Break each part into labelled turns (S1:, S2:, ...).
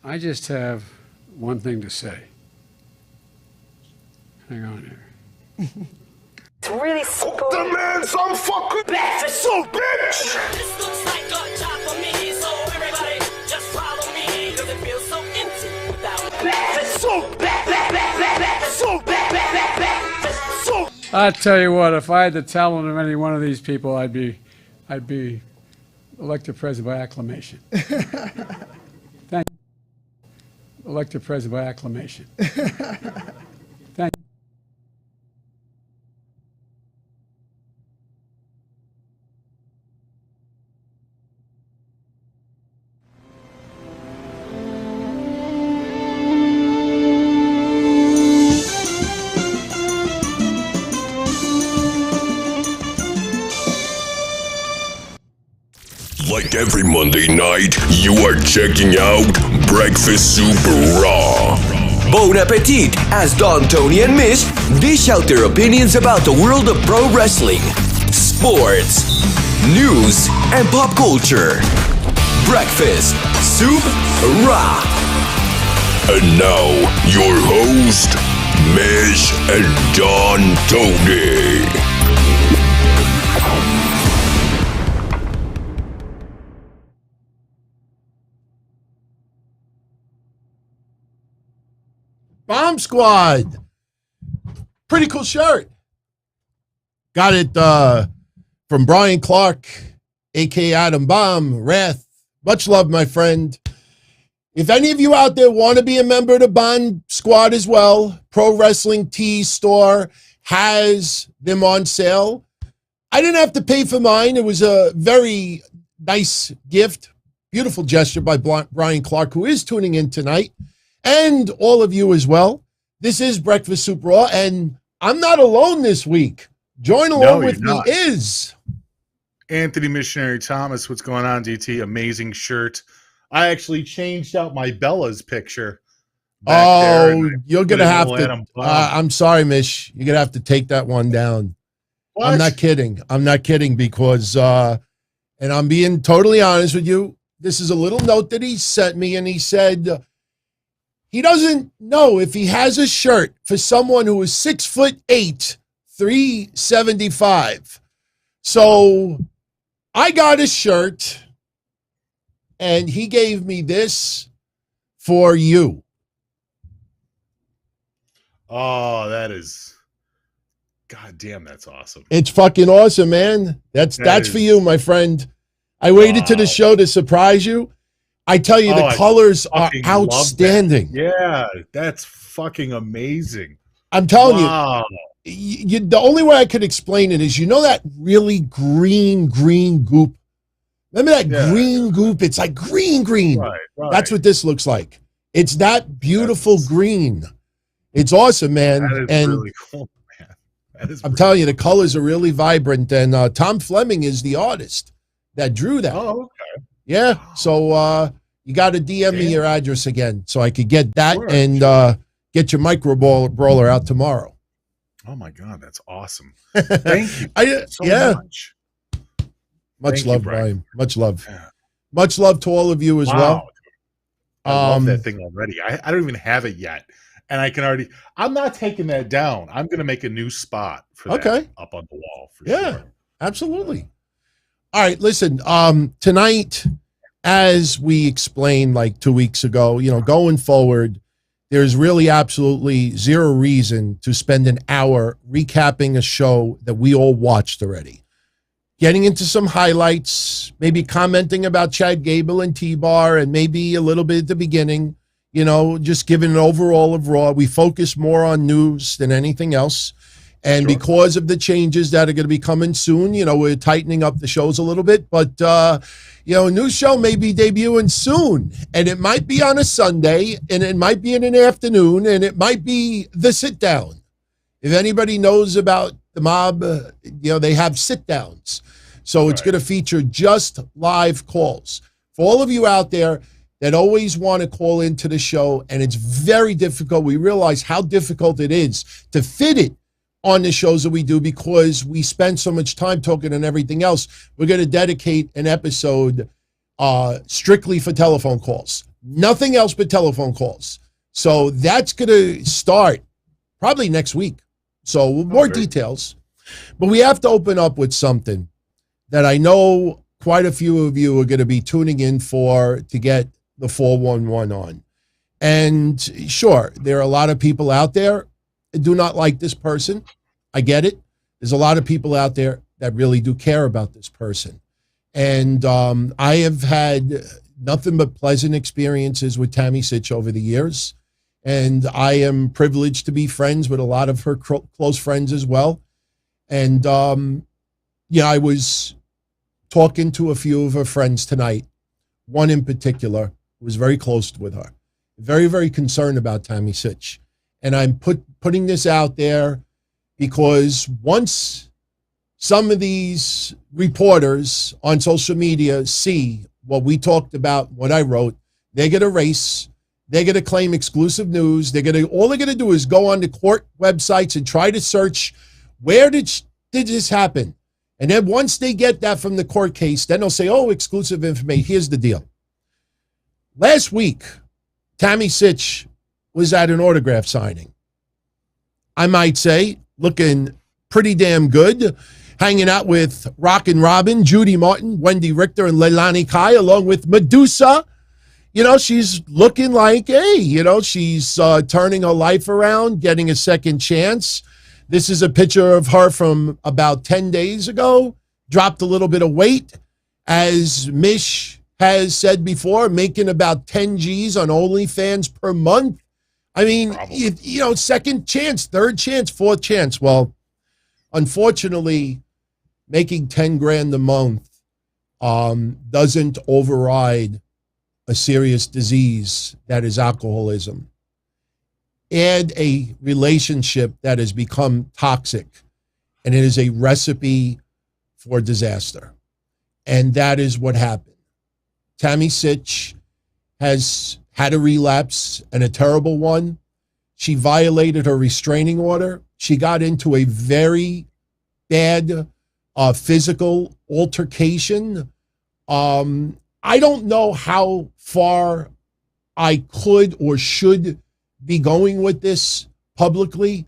S1: I just have one thing to say. Hang on here.
S2: It's really simple.
S3: The man, some fucking
S2: Breakfast
S3: so bitch.
S4: This looks like a job for me, so everybody just follow me, cause it feels so empty without
S2: breakfast.
S3: So
S1: I tell you what, if I had the talent of any one of these people, I'd be elected president by acclamation. Thank you. Elected president by acclamation. Thank you.
S3: Like every Monday night, you are checking out Breakfast Super Raw.
S5: Bon appetit, as Don Tony and Mish dish out their opinions about the world of pro wrestling, sports, news, and pop culture. Breakfast Super Raw.
S3: And now, your host, Mish and Don Tony.
S6: Bomb Squad. Pretty cool shirt. Got it from Brian Clark, a.k.a. Adam Bomb, Wrath. Much love, my friend. If any of you out there want to be a member of the Bomb Squad as well, Pro Wrestling Tees store has them on sale. I didn't have to pay for mine. It was a very nice gift. Beautiful gesture by Brian Clark, who is tuning in tonight. And all of you as well. This is Breakfast Super Raw, and I'm not alone this week. Join along with me is
S7: Anthony Missionary Thomas. What's going on, DT? Amazing shirt. I actually changed out my Bella's picture.
S6: You're going to have to. I'm sorry, Mish. You're going to have to take that one down.
S7: What?
S6: I'm not kidding. I'm not kidding because, and I'm being totally honest with you, this is a little note that he sent me, and he said, he doesn't know if he has a shirt for someone who is 6'8", 375. So I got a shirt, and he gave me this for you.
S7: Oh, that is, God damn, that's awesome.
S6: It's fucking awesome, man. That's for you, my friend. I waited to the show to surprise you. I tell you, the colors are outstanding.
S7: Yeah, that's fucking amazing.
S6: I'm telling you, the only way I could explain it is, you know that really green goop? Remember that green goop? It's like green.
S7: Right.
S6: That's what this looks like. It's that beautiful green. It's awesome, man.
S7: That is really cool, man.
S6: I'm telling you, the colors are really vibrant. And Tom Fleming is the artist that drew that.
S7: Oh, okay.
S6: Yeah, so you got to DM me your address again so I could get that and get your micro brawler out tomorrow.
S7: Oh, my God, that's awesome. Thank you so much.
S6: Much love, Brian. Much love. Yeah. Much love to all of you as well.
S7: I love that thing already. I don't even have it yet. And I'm not taking that down. I'm going to make a new spot for that up on the wall. For sure.
S6: Absolutely. All right, listen, tonight, as we explained like 2 weeks ago, going forward, there's really absolutely zero reason to spend an hour recapping a show that we all watched already. Getting into some highlights, maybe commenting about Chad Gable and T-Bar, and maybe a little bit at the beginning, just giving an overall of Raw. We focus more on news than anything else. And because of the changes that are going to be coming soon, we're tightening up the shows a little bit. But, a new show may be debuting soon. And it might be on a Sunday, and it might be in an afternoon, and it might be the sit-down. If anybody knows about the mob, they have sit-downs. So it's going to feature just live calls. For all of you out there that always want to call into the show, and it's very difficult, we realize how difficult it is to fit it on the shows that we do because we spend so much time talking and everything else. We're going to dedicate an episode strictly for telephone calls. Nothing else but telephone calls. So that's going to start probably next week. So more details. But we have to open up with something that I know quite a few of you are going to be tuning in for to get the 411 on. And sure, there are a lot of people out there that do not like this person. I get it. There's a lot of people out there that really do care about this person. And I have had nothing but pleasant experiences with Tammy Sytch over the years. And I am privileged to be friends with a lot of her close friends as well. And, I was talking to a few of her friends tonight. One in particular who was very close with her. Very, very concerned about Tammy Sytch. And I'm putting this out there because once some of these reporters on social media see what we talked about, what I wrote, they're going to race. They're going to claim exclusive news. All they're going to do is go on the court websites and try to search where did this happen. And then once they get that from the court case, then they'll say, oh, exclusive information. Here's the deal. Last week, Tammy Sytch was at an autograph signing. I might say, looking pretty damn good, hanging out with Rockin' Robin, Judy Martin, Wendy Richter, and Leilani Kai, along with Medusa. She's looking like, hey, she's turning her life around, getting a second chance. This is a picture of her from about 10 days ago, dropped a little bit of weight. As Mish has said before, making about 10 G's on OnlyFans per month. I mean, second chance, third chance, fourth chance. Well, unfortunately, making 10 grand a month doesn't override a serious disease that is alcoholism and a relationship that has become toxic, and it is a recipe for disaster. And that is what happened. Tammy Sytch has had a relapse, and a terrible one. She violated her restraining order. She got into a very bad physical altercation. I don't know how far I could or should be going with this publicly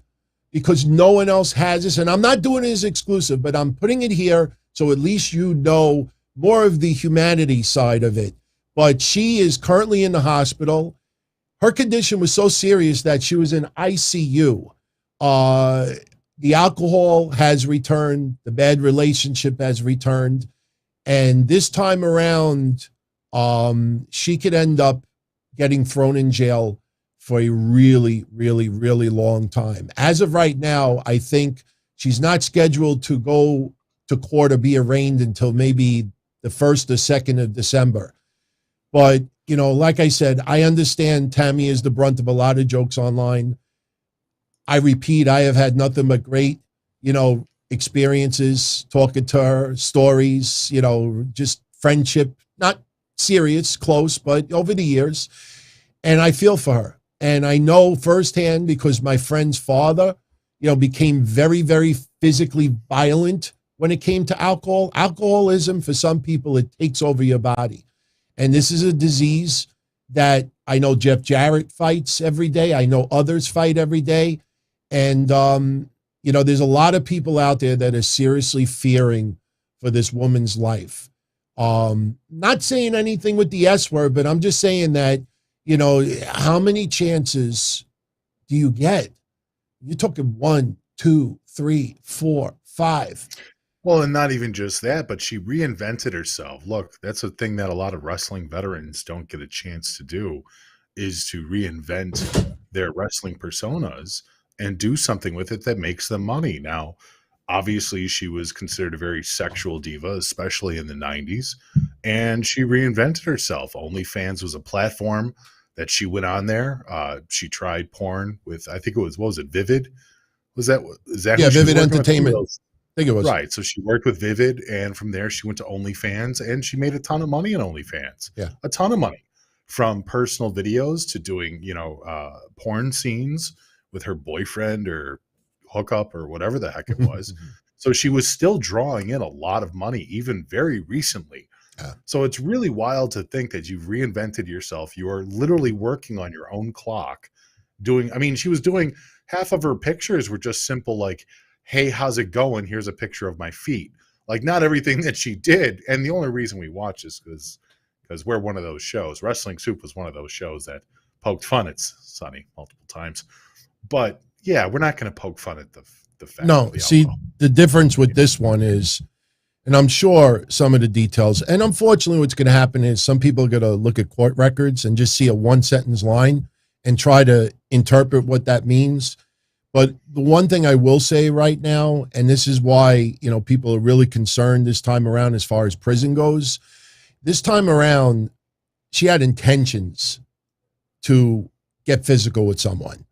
S6: because no one else has this. And I'm not doing it as exclusive, but I'm putting it here so at least you know more of the humanity side of it. But she is currently in the hospital. Her condition was so serious that she was in ICU. The alcohol has returned. The bad relationship has returned. And this time around, she could end up getting thrown in jail for a really, really, really long time. As of right now, I think she's not scheduled to go to court or be arraigned until maybe the 1st or 2nd of December. But, like I said, I understand Tammy is the brunt of a lot of jokes online. I repeat, I have had nothing but great, experiences talking to her, stories, just friendship, not serious, close, but over the years. And I feel for her. And I know firsthand because my friend's father, became very, very physically violent when it came to alcohol. Alcoholism, for some people, it takes over your body. And this is a disease that I know Jeff Jarrett fights every day. I know others fight every day. And, there's a lot of people out there that are seriously fearing for this woman's life. Not saying anything with the S word, but I'm just saying that, how many chances do you get? You're talking 1, 2, 3, 4, 5.
S7: Well, and not even just that, but she reinvented herself. Look, that's a thing that a lot of wrestling veterans don't get a chance to do, is to reinvent their wrestling personas and do something with it that makes them money. Now, obviously, she was considered a very sexual diva, especially in the 90s, and she reinvented herself. OnlyFans was a platform that she went on there. She tried porn with, I think it was, what was it, Vivid? Is that
S6: yeah, Vivid Entertainment. I think it was.
S7: Right. So she worked with Vivid, and from there she went to OnlyFans, and she made a ton of money on OnlyFans.
S6: Yeah.
S7: A ton of money, from personal videos to doing, porn scenes with her boyfriend or hookup or whatever the heck it was. So she was still drawing in a lot of money, even very recently. So it's really wild to think that you've reinvented yourself. You are literally working on your own clock she was doing half of her pictures were just simple, like, hey, how's it going? Here's a picture of my feet. Like, not everything that she did. And the only reason we watch is because we're one of those shows. Wrestling Soup was one of those shows that poked fun at Sonny multiple times. But yeah, we're not going to poke fun at the fact.
S6: No, see, the difference with this one is, and I'm sure some of the details, and unfortunately what's going to happen is some people are going to look at court records and just see a one-sentence line and try to interpret what that means. But the one thing I will say right now, and this is why, people are really concerned this time around as far as prison goes, this time around, she had intentions to get physical with someone.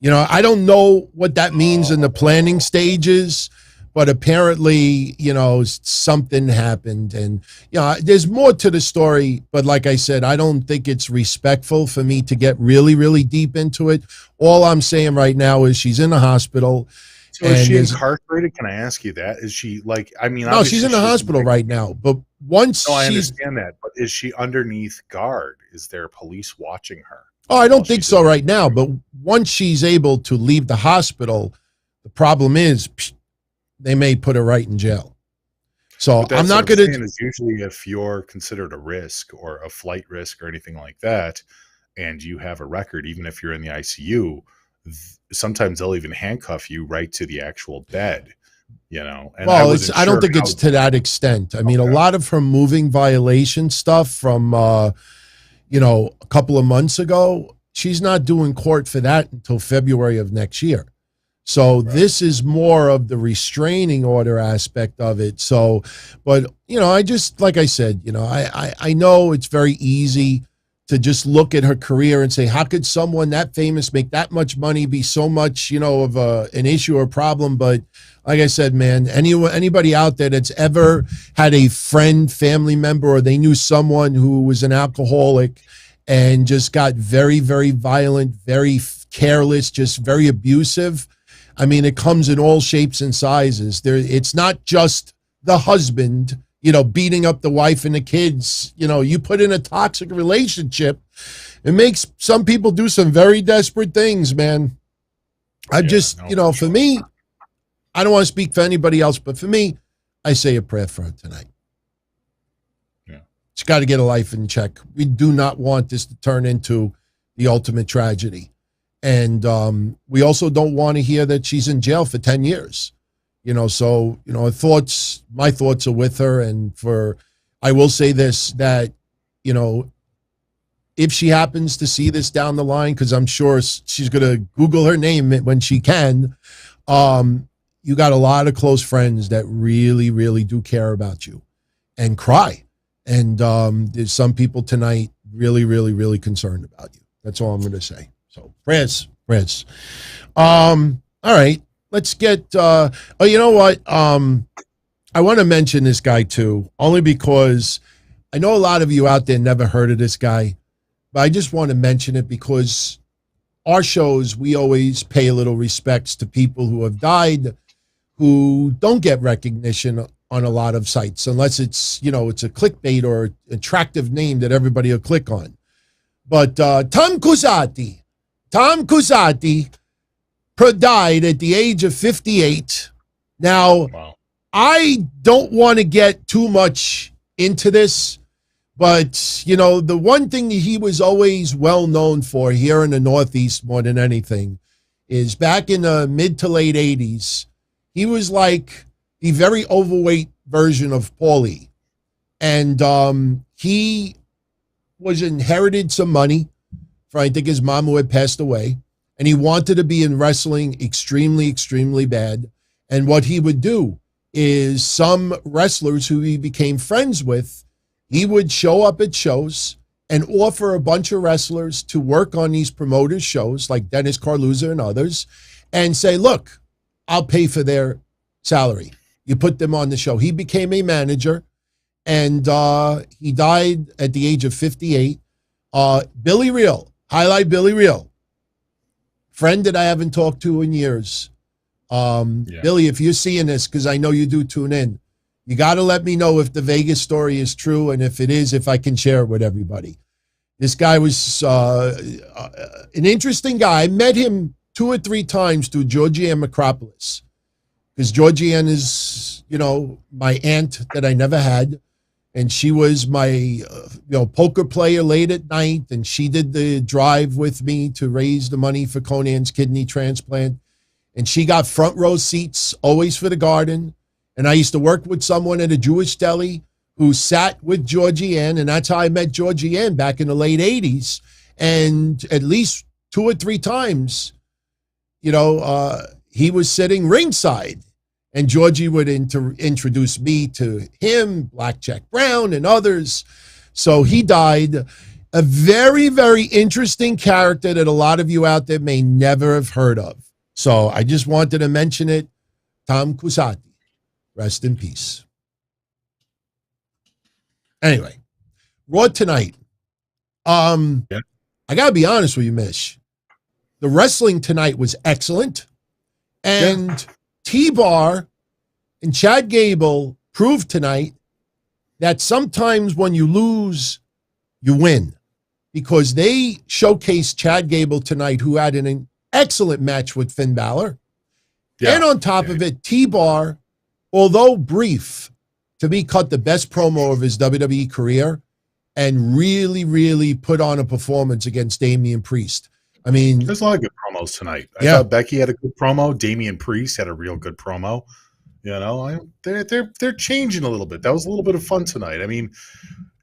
S6: I don't know what that means in the planning stages, but apparently, something happened. And, there's more to the story. But like I said, I don't think it's respectful for me to get really, really deep into it. All I'm saying right now is she's in the hospital.
S7: So is she incarcerated? Can I ask you that? Is she
S6: no, she's in the hospital right now. But once
S7: I understand that. But is she underneath guard? Is there police watching her?
S6: Oh, I don't think so right now. But once she's able to leave the hospital, the problem is they may put her right in jail. So I'm not going to.
S7: Usually, if you're considered a risk or a flight risk or anything like that, and you have a record, even if you're in the ICU, sometimes they'll even handcuff you right to the actual bed. And
S6: I don't think it's to that extent. I mean, a lot of her moving violation stuff from, a couple of months ago, she's not doing court for that until February of next year. So this is more of the restraining order aspect of it. So, but, I just, like I said, I know it's very easy to just look at her career and say, how could someone that famous make that much money, be so much, of an issue or problem? But like I said, man, anybody out there that's ever had a friend, family member, or they knew someone who was an alcoholic and just got very, very violent, very careless, just very abusive. I mean, it comes in all shapes and sizes. It's not just the husband, beating up the wife and the kids. You put in a toxic relationship, it makes some people do some very desperate things, man. For me, I don't want to speak for anybody else, but for me, I say a prayer for her tonight.
S7: Yeah.
S6: She's got to get a life in check. We do not want this to turn into the ultimate tragedy. And we also don't want to hear that she's in jail for 10 years. So, my thoughts are with her. And I will say this, that, if she happens to see this down the line, because I'm sure she's going to Google her name when she can, you got a lot of close friends that really, really do care about you and cry. And there's some people tonight really, really, really concerned about you. That's all I'm going to say. So prayers. All right, let's get, you know what? I want to mention this guy too, only because I know a lot of you out there never heard of this guy, but I just want to mention it because our shows, we always pay a little respects to people who have died, who don't get recognition on a lot of sites, unless it's, it's a clickbait or attractive name that everybody will click on. But Tom Cusati died at the age of 58. Now,
S7: wow.
S6: I don't want to get too much into this, but, the one thing that he was always well known for here in the Northeast more than anything is back in the mid to late 80s, he was like the very overweight version of Paulie. And he was inherited some money I think his mom who had passed away, and he wanted to be in wrestling extremely, extremely bad. And what he would do is some wrestlers who he became friends with, he would show up at shows and offer a bunch of wrestlers to work on these promoters' shows like Dennis Carluzza and others and say, look, I'll pay for their salary. You put them on the show. He became a manager, and he died at the age of 58. Billy Real. Highlight Billy Real, friend that I haven't talked to in years. Billy, if you're seeing this, because I know you do tune in, You got to let me know if the Vegas story is true, and if it is, if I can share it with everybody. This guy was an interesting guy. I met him 2 or 3 times through Georgianne Macropolis, because Georgianne is, my aunt that I never had, and she was my, poker player late at night, and she did the drive with me to raise the money for Conan's kidney transplant, and she got front row seats always for the Garden. And I used to work with someone at a Jewish deli who sat with Georgianne, and that's how I met Georgianne back in the late 80s. And at least 2 or 3 times, he was sitting ringside, and Georgie would introduce me to him, Black Jack Brown, and others. So he died. A very, very interesting character that a lot of you out there may never have heard of. So I just wanted to mention it. Tom Cusati. Rest in peace. Anyway, Raw tonight. I got to be honest with you, Mish. The wrestling tonight was excellent. And T-Bar and Chad Gable proved tonight that sometimes when you lose, you win. Because they showcased Chad Gable tonight, who had an excellent match with Finn Balor. Yeah. And on top of it, T-Bar, although brief, to me, cut the best promo of his WWE career and really, really put on a performance against Damian Priest. I mean,
S7: there's a lot of good promos tonight. I thought Becky had a good promo. Damian Priest had a real good promo. They're changing a little bit. That was a little bit of fun tonight. I mean,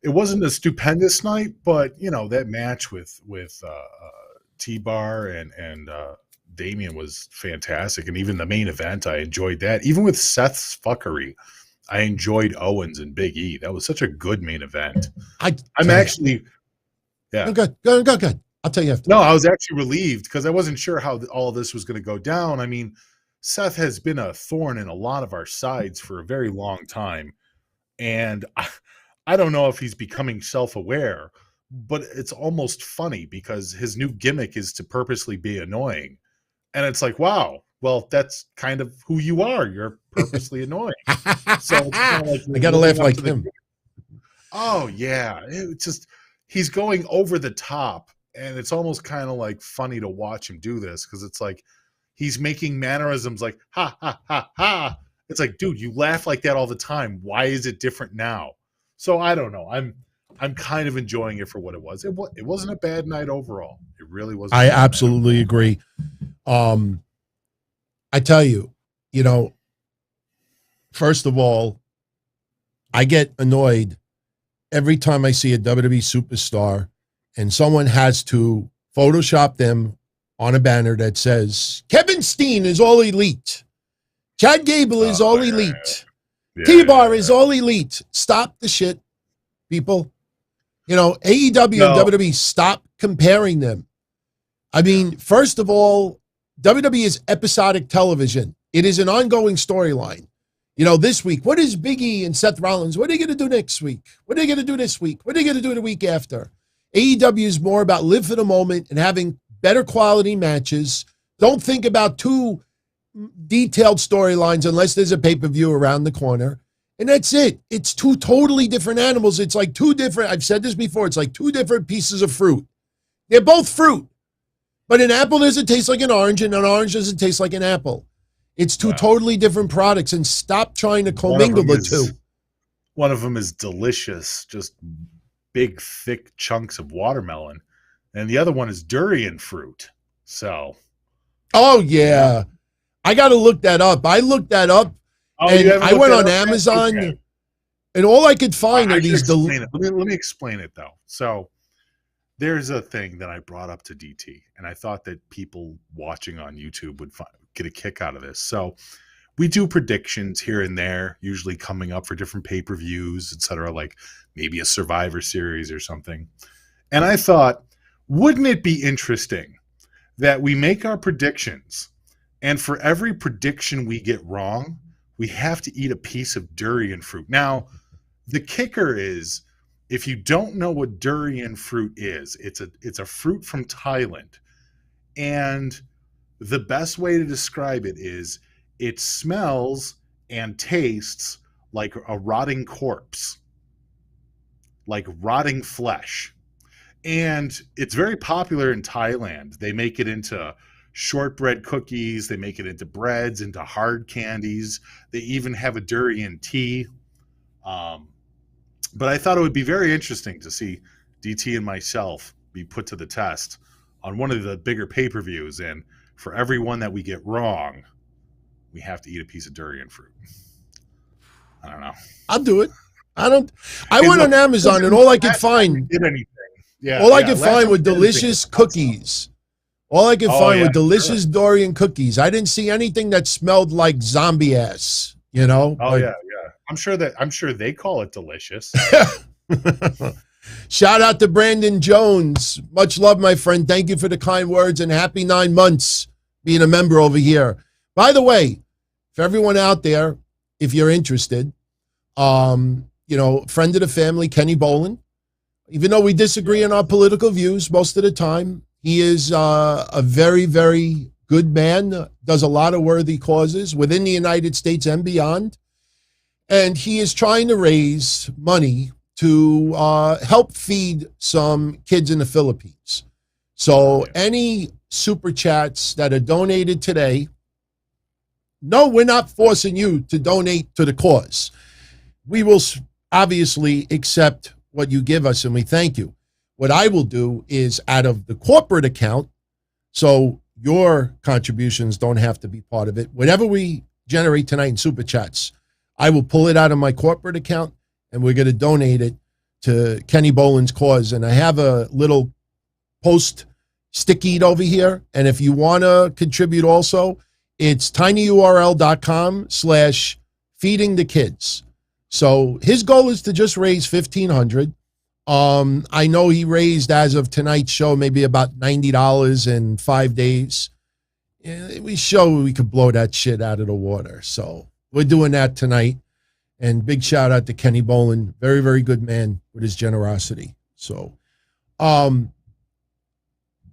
S7: it wasn't a stupendous night, but that match with T-Bar and Damian was fantastic, and even the main event, I enjoyed that. Even with Seth's fuckery, I enjoyed Owens and Big E. That was such a good main event. I'm actually,
S6: Good. I'll tell you after.
S7: No, I was actually relieved because I wasn't sure how all this was going to go down. I mean, Seth has been a thorn in a lot of our sides for a very long time, and I don't know if he's becoming self-aware, but it's almost funny because his new gimmick is to purposely be annoying. And it's like, wow, well, that's kind of who you are. You're purposely annoying. So it's kind of like
S6: I got to laugh like him.
S7: Oh, yeah. It's just, he's going over the top. And it's almost kind of like funny to watch him do this because it's like he's making mannerisms like, ha, ha, ha, ha. It's like, dude, you laugh like that all the time. Why is it different now? So I don't know. I'm kind of enjoying it for what it was. It wasn't a bad night overall. It really wasn't.
S6: I absolutely agree. I tell you, first of all, I get annoyed every time I see a WWE superstar and someone has to Photoshop them on a banner that says, Kevin Steen is all elite. Chad Gable is all elite. T-Bar is all elite. Stop the shit, people. AEW and WWE, stop comparing them. I mean, first of all, WWE is episodic television. It is an ongoing storyline. This week, what is Big E and Seth Rollins? What are they going to do next week? What are they going to do this week? What are they going to do the week after? AEW is more about live for the moment and having better quality matches. Don't think about too detailed storylines unless there's a pay-per-view around the corner. And that's it. It's 2 totally different animals. It's like 2 different, I've said this before, it's like 2 different pieces of fruit. They're both fruit. But an apple doesn't taste like an orange, and an orange doesn't taste like an apple. It's 2 totally different products, and stop trying to commingle the 2.
S7: One of them is delicious, just big, thick chunks of watermelon. And the other one is durian fruit. So.
S6: Oh, yeah. I got to look that up. I looked that up, and I went on Amazon, and all I could find are these.
S7: Let me explain it, though. So. There's a thing that I brought up to DT, and I thought that people watching on YouTube would get a kick out of this. So we do predictions here and there, usually coming up for different pay-per-views, etc., like maybe a Survivor Series or something. And I thought, wouldn't it be interesting that we make our predictions, and for every prediction we get wrong, we have to eat a piece of durian fruit. Now, the kicker is, if you don't know what durian fruit is, it's a fruit from Thailand. And the best way to describe it is it smells and tastes like a rotting corpse, like rotting flesh. And it's very popular in Thailand. They make it into shortbread cookies. They make it into breads, into hard candies. They even have a durian tea. But I thought it would be very interesting to see DT and myself be put to the test on one of the bigger pay-per-views. And for every one that we get wrong, we have to eat a piece of durian fruit. I don't know.
S6: I'll do it. I went on Amazon and all I could find.
S7: Did anything? Yeah.
S6: All I could find were delicious cookies. All I could find were delicious durian cookies. I didn't see anything that smelled like zombie ass. You know?
S7: Oh yeah. I'm sure they call it delicious.
S6: Shout out to Brandon Jones. Much love, my friend. Thank you for the kind words and happy 9 months being a member over here. By the way, for everyone out there, if you're interested, friend of the family, Kenny Bolin, even though we disagree on our political views most of the time, he is a very, very good man, does a lot of worthy causes within the United States and beyond. And he is trying to raise money to help feed some kids in the Philippines. So any super chats that are donated today, no, we're not forcing you to donate to the cause. We will obviously accept what you give us, and we thank you. What I will do is out of the corporate account, so your contributions don't have to be part of it. Whatever we generate tonight in super chats, I will pull it out of my corporate account, and we're going to donate it to Kenny Bolin's cause. And I have a little post stickied over here, and if you want to contribute also, it's tinyurl.com/feeding the kids. So his goal is to just raise $1,500. I know he raised, as of tonight's show, maybe about $90 in 5 days. Yeah, we could blow that shit out of the water. So we're doing that tonight. And big shout out to Kenny Bolin. Very, very good man with his generosity. So,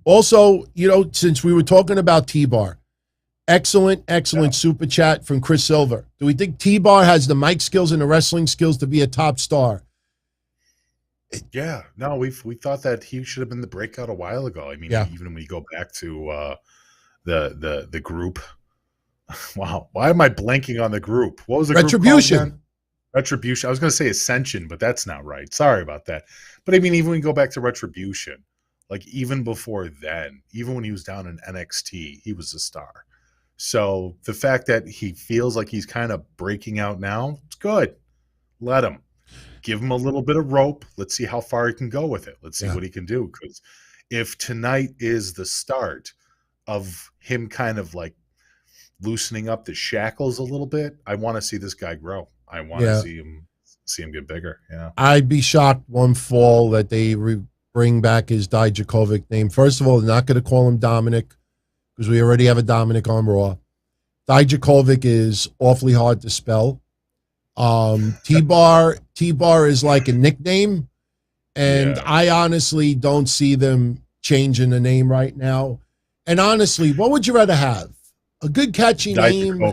S6: also, since we were talking about T-Bar, excellent super chat from Chris Silver. Do we think T-Bar has the mic skills and the wrestling skills to be a top star?
S7: Yeah, no, we thought that he should have been the breakout a while ago. I mean, even when you go back to the group. Wow, why am I blanking on the group? What was the
S6: Retribution?
S7: Group called again? Retribution. I was going to say Ascension, but that's not right. Sorry about that. But I mean, even when you go back to Retribution, like even before then, even when he was down in NXT, he was a star. So the fact that he feels like he's kind of breaking out now, it's good. Let him. Give him a little bit of rope. Let's see how far he can go with it. Let's see what he can do. Because if tonight is the start of him kind of like loosening up the shackles a little bit, I want to see this guy grow. I want to see him get bigger. Yeah,
S6: I'd be shocked one fall that they bring back his Dijakovic name. First of all, they're not going to call him Dominic because we already have a Dominic on Raw. Dijakovic is awfully hard to spell. T-Bar is like a nickname, and I honestly don't see them changing the name right now. And honestly, what would you rather have? A good catchy name?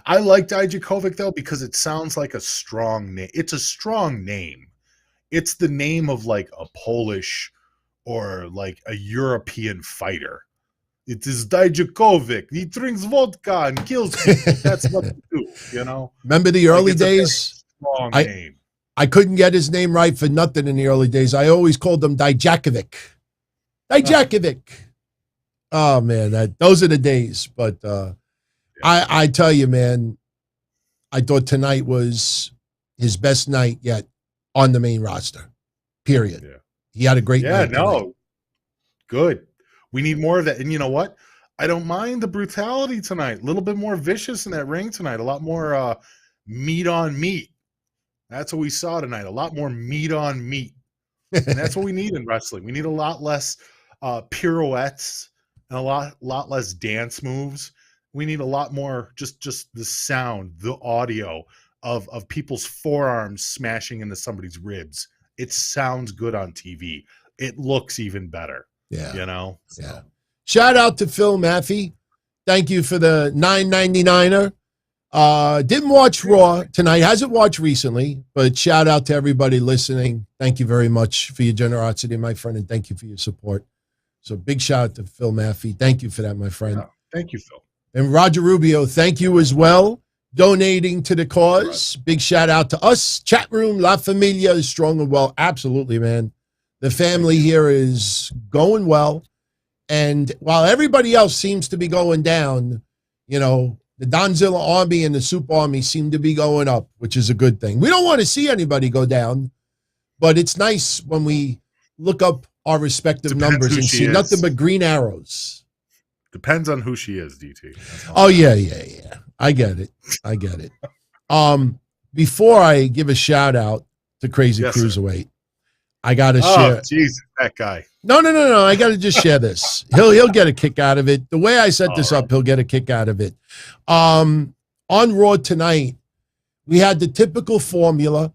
S7: I like Dijakovic though because it sounds like a strong name. It's a strong name. It's the name of like a Polish or like a European fighter. It is Dijakovic. He drinks vodka and kills people. That's what we do,
S6: Remember the early days?
S7: Strong name.
S6: I couldn't get his name right for nothing in the early days. I always called him Dijakovic. Dijakovic. Oh, man, those are the days. But I tell you, man, I thought tonight was his best night yet on the main roster, period. Yeah. He had a great night.
S7: No, good. We need more of that. And you know what? I don't mind the brutality tonight. A little bit more vicious in that ring tonight. A lot more meat on meat. That's what we saw tonight. A lot more meat on meat. And that's what we need in wrestling. We need a lot less pirouettes and a lot less dance moves. We need a lot more just the sound, the audio of people's forearms smashing into somebody's ribs. It sounds good on TV. It looks even better.
S6: Yeah.
S7: So.
S6: Yeah. Shout out to Phil Maffey. Thank you for the $9.99er. Didn't watch Raw tonight. Hasn't watched recently, but shout out to everybody listening. Thank you very much for your generosity, my friend, and thank you for your support. So big shout out to Phil Maffey. Thank you for that, my friend.
S7: Yeah, thank you, Phil.
S6: And Roger Rubio, thank you as well. Donating to the cause. Right. Big shout out to us. Chat room, La Familia is strong and well. Absolutely, man. The family here is going well. And while everybody else seems to be going down, you know, the Donzilla Army and the Soup Army seem to be going up, which is a good thing. We don't want to see anybody go down, but it's nice when we look up our respective numbers and see nothing but green arrows.
S7: Depends on who she is, DT.
S6: Oh, yeah. I get it. Before I give a shout out to Crazy Cruiserweight, sir. I got to share.
S7: Oh, Jesus, that guy.
S6: No. I got to just share this. He'll get a kick out of it. The way I set this up, he'll get a kick out of it. On Raw tonight, we had the typical formula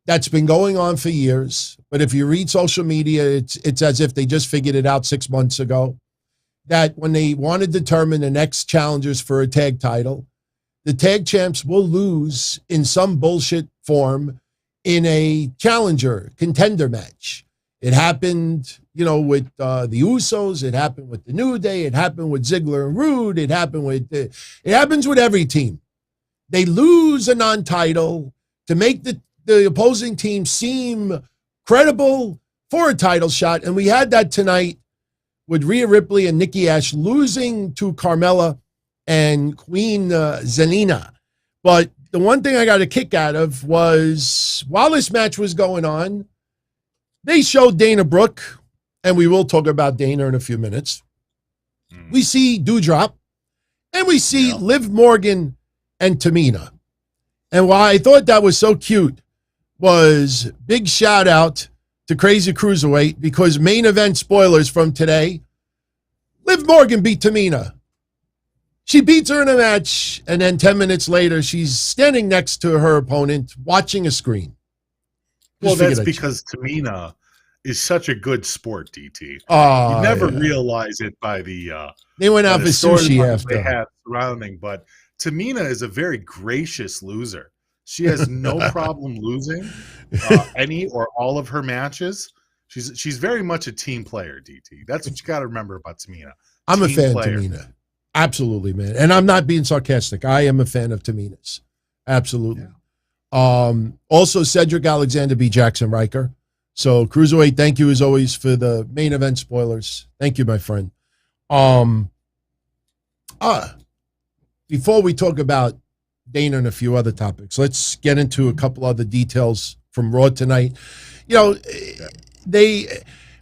S6: that's been going on for years. But if you read social media, it's as if they just figured it out 6 months ago. That when they want to determine the next challengers for a tag title, the tag champs will lose in some bullshit form in a challenger contender match. It happened, with the Usos. It happened with the New Day. It happened with Ziggler and Rude. It happens with every team. They lose a non-title to make the opposing team seem credible for a title shot. And we had that tonight with Rhea Ripley and Nikki Ash losing to Carmella and Queen Zelina. But the one thing I got a kick out of was while this match was going on, they showed Dana Brooke, and we will talk about Dana in a few minutes. We see Doudrop, and we see Liv Morgan and Tamina. And why I thought that was so cute was big shout out to Crazy Cruiserweight, because main event spoilers from today, Liv Morgan beat Tamina. She beats her in a match, and then 10 minutes later, she's standing next to her opponent watching a screen.
S7: Well, that's because Tamina is such a good sport, DT. You never realize it by the
S6: they went out for sushi after
S7: they have surrounding, but Tamina is a very gracious loser. She has no problem losing any or all of her matches. She's very much a team player, DT. That's what you got to remember about Tamina.
S6: I'm a fan of Tamina. Absolutely, man. And I'm not being sarcastic. I am a fan of Tamina's. Absolutely. Yeah. Also, Cedric Alexander beat Jackson Riker. So, Cruiserweight, thank you as always for the main event spoilers. Thank you, my friend. Before we talk about Dana and a few other topics, let's get into a couple other details from Raw tonight.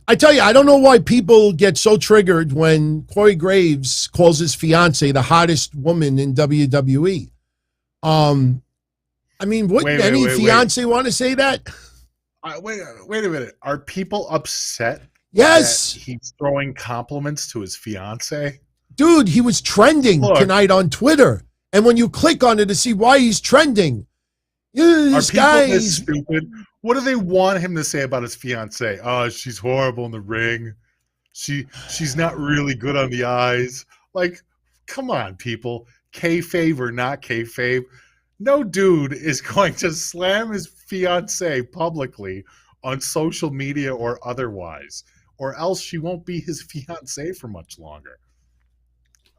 S6: I tell you, I don't know why people get so triggered when Corey Graves calls his fiance the hottest woman in WWE. Wouldn't any fiance want to say that?
S7: Wait a minute. Are people upset?
S6: Yes.
S7: That he's throwing compliments to his fiance?
S6: Dude, he was trending tonight on Twitter. And when you click on it to see why he's trending, this guy is
S7: stupid. What do they want him to say about his fiance? Oh, she's horrible in the ring. She's not really good on the eyes. Like, come on, people. Kayfabe or not kayfabe. No dude is going to slam his fiance publicly on social media or otherwise, or else she won't be his fiance for much longer.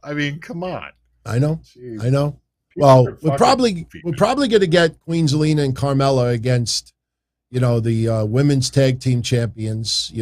S7: I mean, come on.
S6: I know.
S7: Jeez.
S6: I know. Well, we're probably going to get Queen Zelina and Carmella against, the women's tag team champions,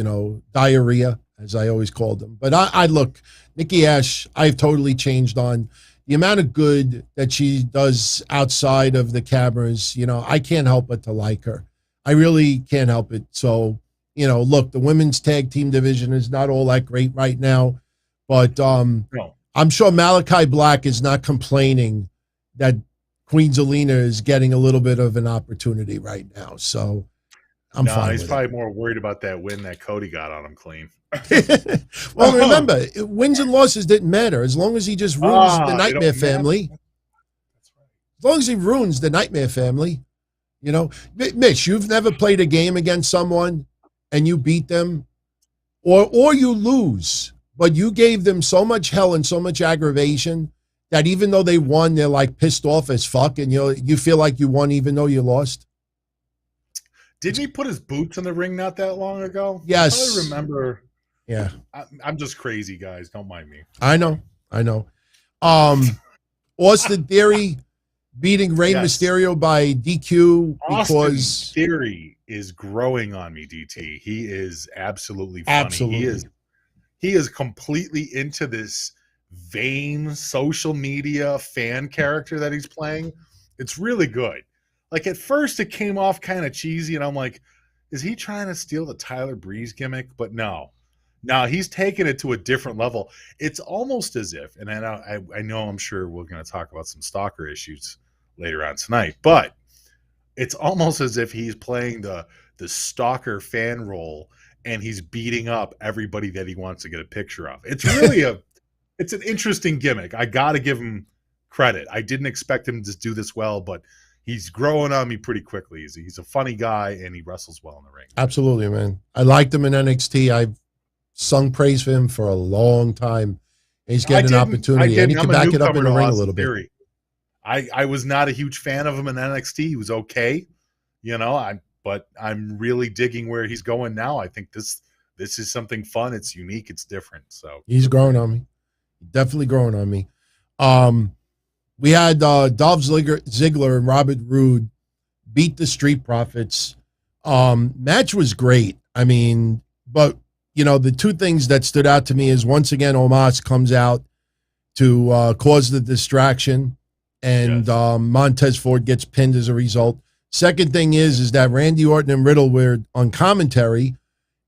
S6: Diarrhea, as I always called them. But I look, Nikki Ash, I've totally changed on the amount of good that she does outside of the cameras. I can't help but to like her. I really can't help it. So, look, the women's tag team division is not all that great right now, but I'm sure Malachi Black is not complaining that Queen Zelina is getting a little bit of an opportunity right now. So I'm fine.
S7: He's probably more worried about that win that Cody got on him clean.
S6: Well, remember, wins and losses didn't matter as long as he just ruins the Nightmare family. As long as he ruins the Nightmare family, Mish, you've never played a game against someone and you beat them, or you lose, but you gave them so much hell and so much aggravation, that even though they won, they're like pissed off as fuck, and you feel like you won even though you lost?
S7: Didn't he put his boots in the ring not that long ago?
S6: Yes.
S7: I remember.
S6: Yeah.
S7: I'm just crazy, guys. Don't mind me.
S6: I know. Austin Theory beating Rey Mysterio by DQ because
S7: Austin Theory is growing on me, DT. He is absolutely funny.
S6: Absolutely.
S7: He is completely into this vain social media fan character that he's playing. It's really good. Like at first it came off kind of cheesy and I'm like, is he trying to steal the Tyler Breeze gimmick? But no, he's taking it to a different level. It's almost as if, and I know I'm sure we're going to talk about some stalker issues later on tonight, but it's almost as if he's playing the stalker fan role and he's beating up everybody that he wants to get a picture of. It's really it's an interesting gimmick. I got to give him credit. I didn't expect him to do this well, but he's growing on me pretty quickly. He's a funny guy and he wrestles well in the ring.
S6: Absolutely, man. I liked him in NXT. I've sung praise for him for a long time. He's getting an opportunity, and he can back it up in the ring a little bit.
S7: I was not a huge fan of him in NXT. He was okay, but I'm really digging where he's going now. I think this is something fun. It's unique. It's different. So
S6: he's growing on me. Definitely growing on me. We had Dolph Ziggler and Robert Roode beat the Street Profits. Match was great. I mean, but the two things that stood out to me is once again Omos comes out to cause the distraction, and Montez Ford gets pinned as a result. Second thing is that Randy Orton and Riddle were on commentary,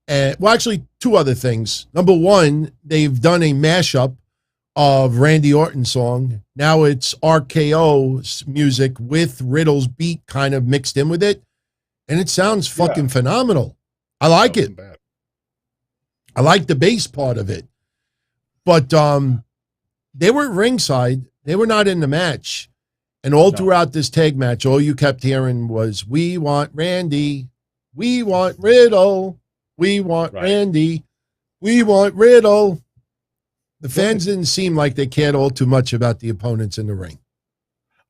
S6: and actually two other things. Number one, they've done a mashup of Randy Orton's song. Now it's RKO's music with Riddle's beat kind of mixed in with it, and it sounds fucking phenomenal. I like it.
S7: Bad.
S6: I like the bass part of it. But they were ringside. They were not in the match. And all throughout this tag match, all you kept hearing was, we want Randy. We want Riddle. We want Randy. We want Riddle. The fans didn't seem like they cared all too much about the opponents in the ring.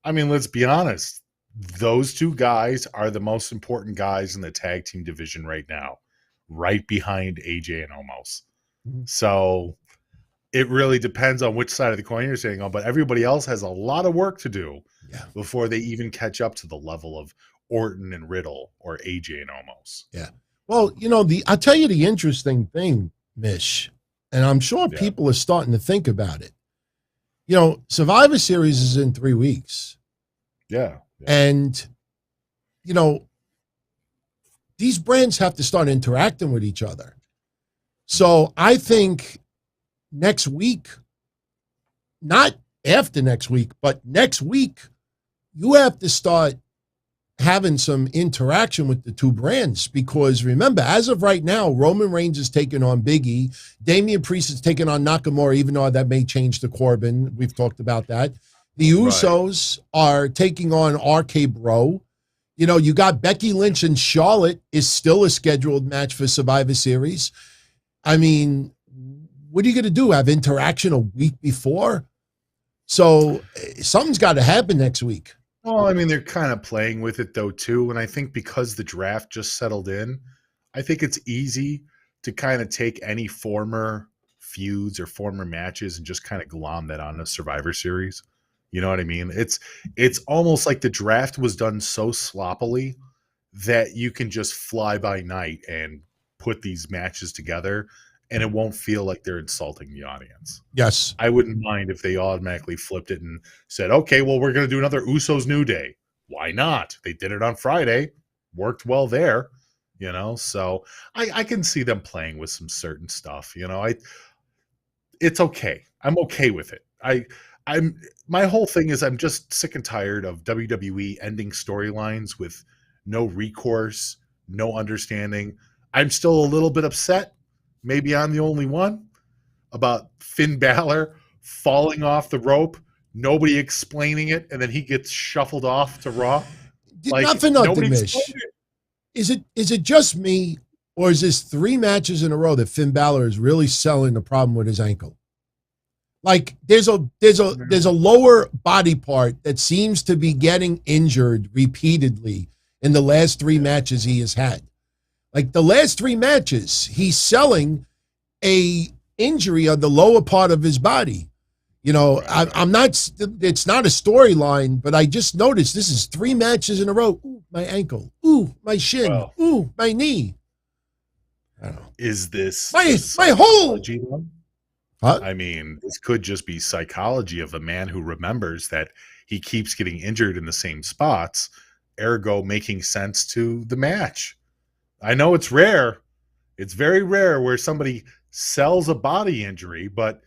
S7: I mean, let's be honest. Those two guys are the most important guys in the tag team division right now, right behind AJ and Omos.
S6: Mm-hmm.
S7: So it really depends on which side of the coin you're sitting on, but everybody else has a lot of work to do before they even catch up to the level of Orton and Riddle or AJ and Omos.
S6: Yeah. Well, I'll tell you the interesting thing, Mish, and I'm sure people are starting to think about it. Survivor Series is in 3 weeks.
S7: Yeah.
S6: And, these brands have to start interacting with each other. So I think next week, not after next week, but next week, you have to start having some interaction with the two brands, because remember, as of right now, Roman Reigns is taking on Big E. Damian Priest is taking on Nakamura, even though that may change to Corbin. We've talked about that. The Usos are taking on RK Bro. You got Becky Lynch and Charlotte is still a scheduled match for Survivor Series. I mean, what are you going to do? Have interaction a week before? So something's got to happen next week.
S7: Well, I mean, they're kind of playing with it, though, too. And I think because the draft just settled in, I think it's easy to kind of take any former feuds or former matches and just kind of glom that on a Survivor Series. You know what I mean? It's almost like the draft was done so sloppily that you can just fly by night and put these matches together, and it won't feel like they're insulting the audience.
S6: Yes.
S7: I wouldn't mind if they automatically flipped it and said, okay, well, we're going to do another Usos New Day. Why not? They did it on Friday. Worked well there, So I can see them playing with some certain stuff, It's okay. I'm okay with it. My whole thing is I'm just sick and tired of WWE ending storylines with no recourse, no understanding. I'm still a little bit upset. Maybe I'm the only one about Finn Balor falling off the rope, nobody explaining it, and then he gets shuffled off to Raw.
S6: Not for nothing, Mish. Is it just me, or is this 3 matches in a row that Finn Balor is really selling the problem with his ankle? Like there's a lower body part that seems to be getting injured repeatedly in the last 3 matches he has had. Like the last 3 matches, he's selling a injury on the lower part of his body. You know, I'm not, it's not a storyline, but I just noticed this is 3 matches in a row. Ooh, my ankle. Ooh, my shin.
S7: Well,
S6: ooh, my knee. I don't know.
S7: Is this
S6: My whole.
S7: psychology, though?
S6: Huh?
S7: I mean, this could just be psychology of a man who remembers that he keeps getting injured in the same spots, ergo making sense to the match. I know it's rare. It's very rare where somebody sells a body injury, but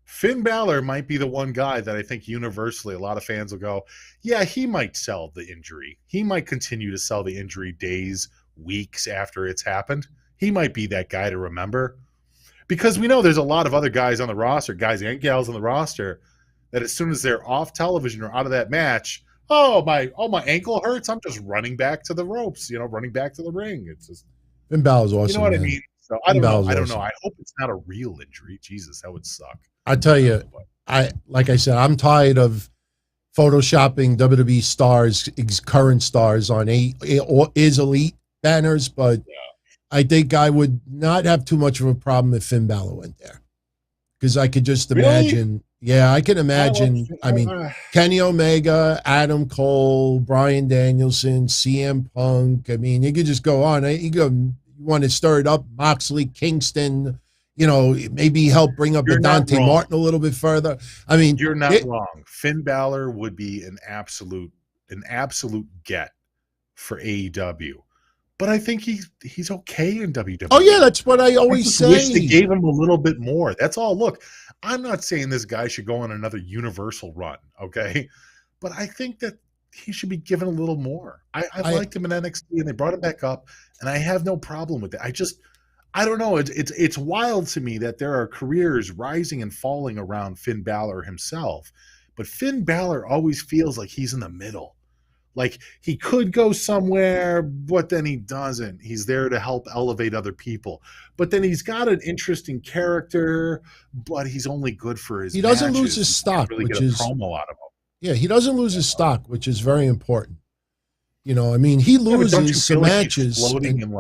S7: Finn Balor might be the one guy that I think universally a lot of fans will go, yeah, he might sell the injury. He might continue to sell the injury days, weeks after it's happened. He might be that guy to remember. Because we know there's a lot of other guys on the roster, guys and gals on the roster, that as soon as they're off television or out of that match, my ankle hurts. I'm just running back to the ropes, running back to the ring. It's just
S6: Finn Balor's awesome.
S7: You know what
S6: man.
S7: I mean? So I don't know.
S6: Awesome.
S7: I hope it's not a real injury. Jesus, that would suck.
S6: I tell you, like I said, I'm tired of photoshopping WWE stars, current stars on is elite banners, but I think I would not have too much of a problem if Finn Balor went there. Because I could just imagine, I can imagine, Kenny Omega, Adam Cole, Bryan Danielson, CM Punk. I mean, you could just go on. You want to stir it up, Moxley, Kingston, maybe help bring up the Dante Martin a little bit further. I mean,
S7: you're not wrong. Finn Balor would be an absolute get for AEW. But I think he's okay in WWE.
S6: Oh, yeah, that's what I always say.
S7: Wish they gave him a little bit more. That's all. Look, I'm not saying this guy should go on another Universal run, okay? But I think that he should be given a little more. I liked him in NXT, and they brought him back up, and I have no problem with it. I don't know. It's wild to me that there are careers rising and falling around Finn Balor himself, but Finn Balor always feels like he's in the middle. Like he could go somewhere, but then he doesn't. He's there to help elevate other people. But then he's got an interesting character, but he's only good for his
S6: He doesn't
S7: matches.
S6: lose his stock,
S7: really
S6: which
S7: get a
S6: is
S7: promo out of him.
S6: Yeah, he doesn't lose his stock, which is very important. He loses some matches.
S7: He's floating in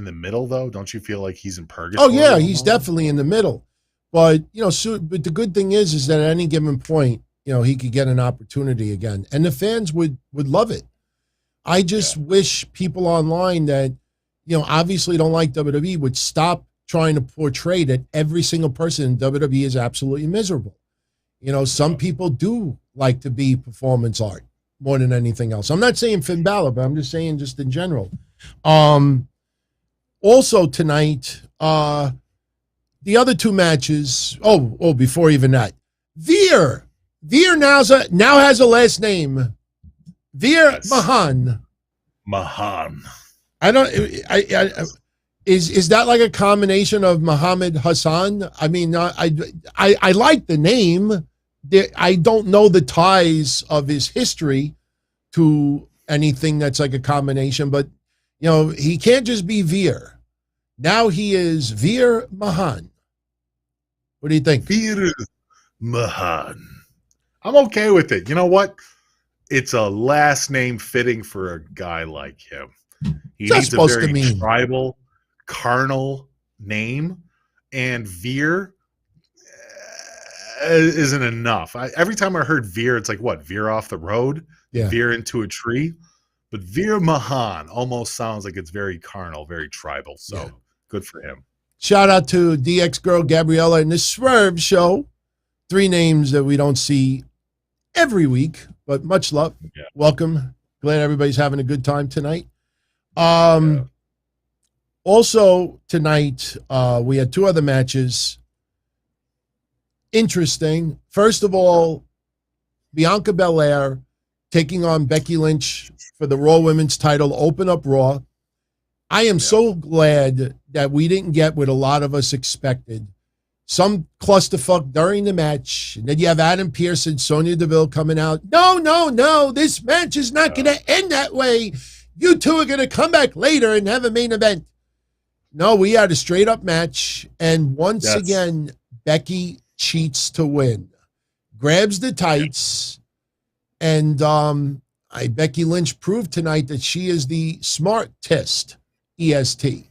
S7: the middle, though. Don't you feel like he's in purgatory?
S6: Oh yeah, he's definitely in the middle. But but the good thing is that at any given point, he could get an opportunity again, and the fans would love it. I just wish people online that obviously don't like WWE would stop trying to portray that every single person in WWE is absolutely miserable. Some people do like to be performance art more than anything else. I'm not saying Finn Balor, but I'm just saying just in general. Also tonight, the other 2 matches. Before even that, Veer now has a last name. Veer Mahan. I don't. Is that like a combination of Muhammad Hassan? I mean, I like the name. I don't know the ties of his history to anything that's like a combination, but he can't just be Veer. Now he is Veer Mahan. What do you think?
S7: Veer Mahan. I'm okay with it. You know what? It's a last name fitting for a guy like him. He needs a very tribal, carnal name, and Veer isn't enough. Every time I heard Veer, it's like, what, veer off the road?
S6: Yeah.
S7: Veer into a tree? But Veer Mahan almost sounds like it's very carnal, very tribal. So good for him.
S6: Shout out to DX girl Gabriella and the Swerve Show. 3 names that we don't see every week, but much love. Yeah. Welcome. Glad everybody's having a good time tonight. Also tonight, we had 2 other matches. Interesting. First of all, Bianca Belair taking on Becky Lynch for the Raw Women's title, open up Raw. I am so glad that we didn't get what a lot of us expected. Some clusterfuck during the match. And then you have Adam Pearce and Sonya Deville coming out. No. This match is not going to end that way. You 2 are going to come back later and have a main event. No, we had a straight up match. And once again, Becky cheats to win. Grabs the tights, and Becky Lynch proved tonight that she is the smartest, EST.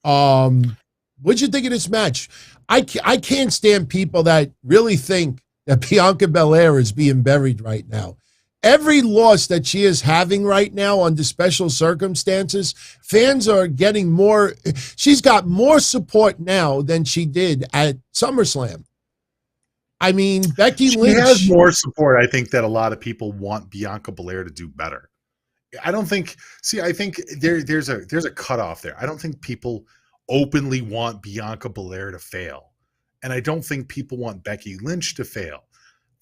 S6: What'd you think of this match? I can't stand people that really think that Bianca Belair is being buried right now. Every loss that she is having right now under special circumstances, fans are getting more. She's got more support now than she did at SummerSlam. I mean, Becky Lynch
S7: has more support. I think that a lot of people want Bianca Belair to do better. I don't think. See, I think there's a cutoff there. I don't think people openly want Bianca Belair to fail, and I don't think people want Becky Lynch to fail.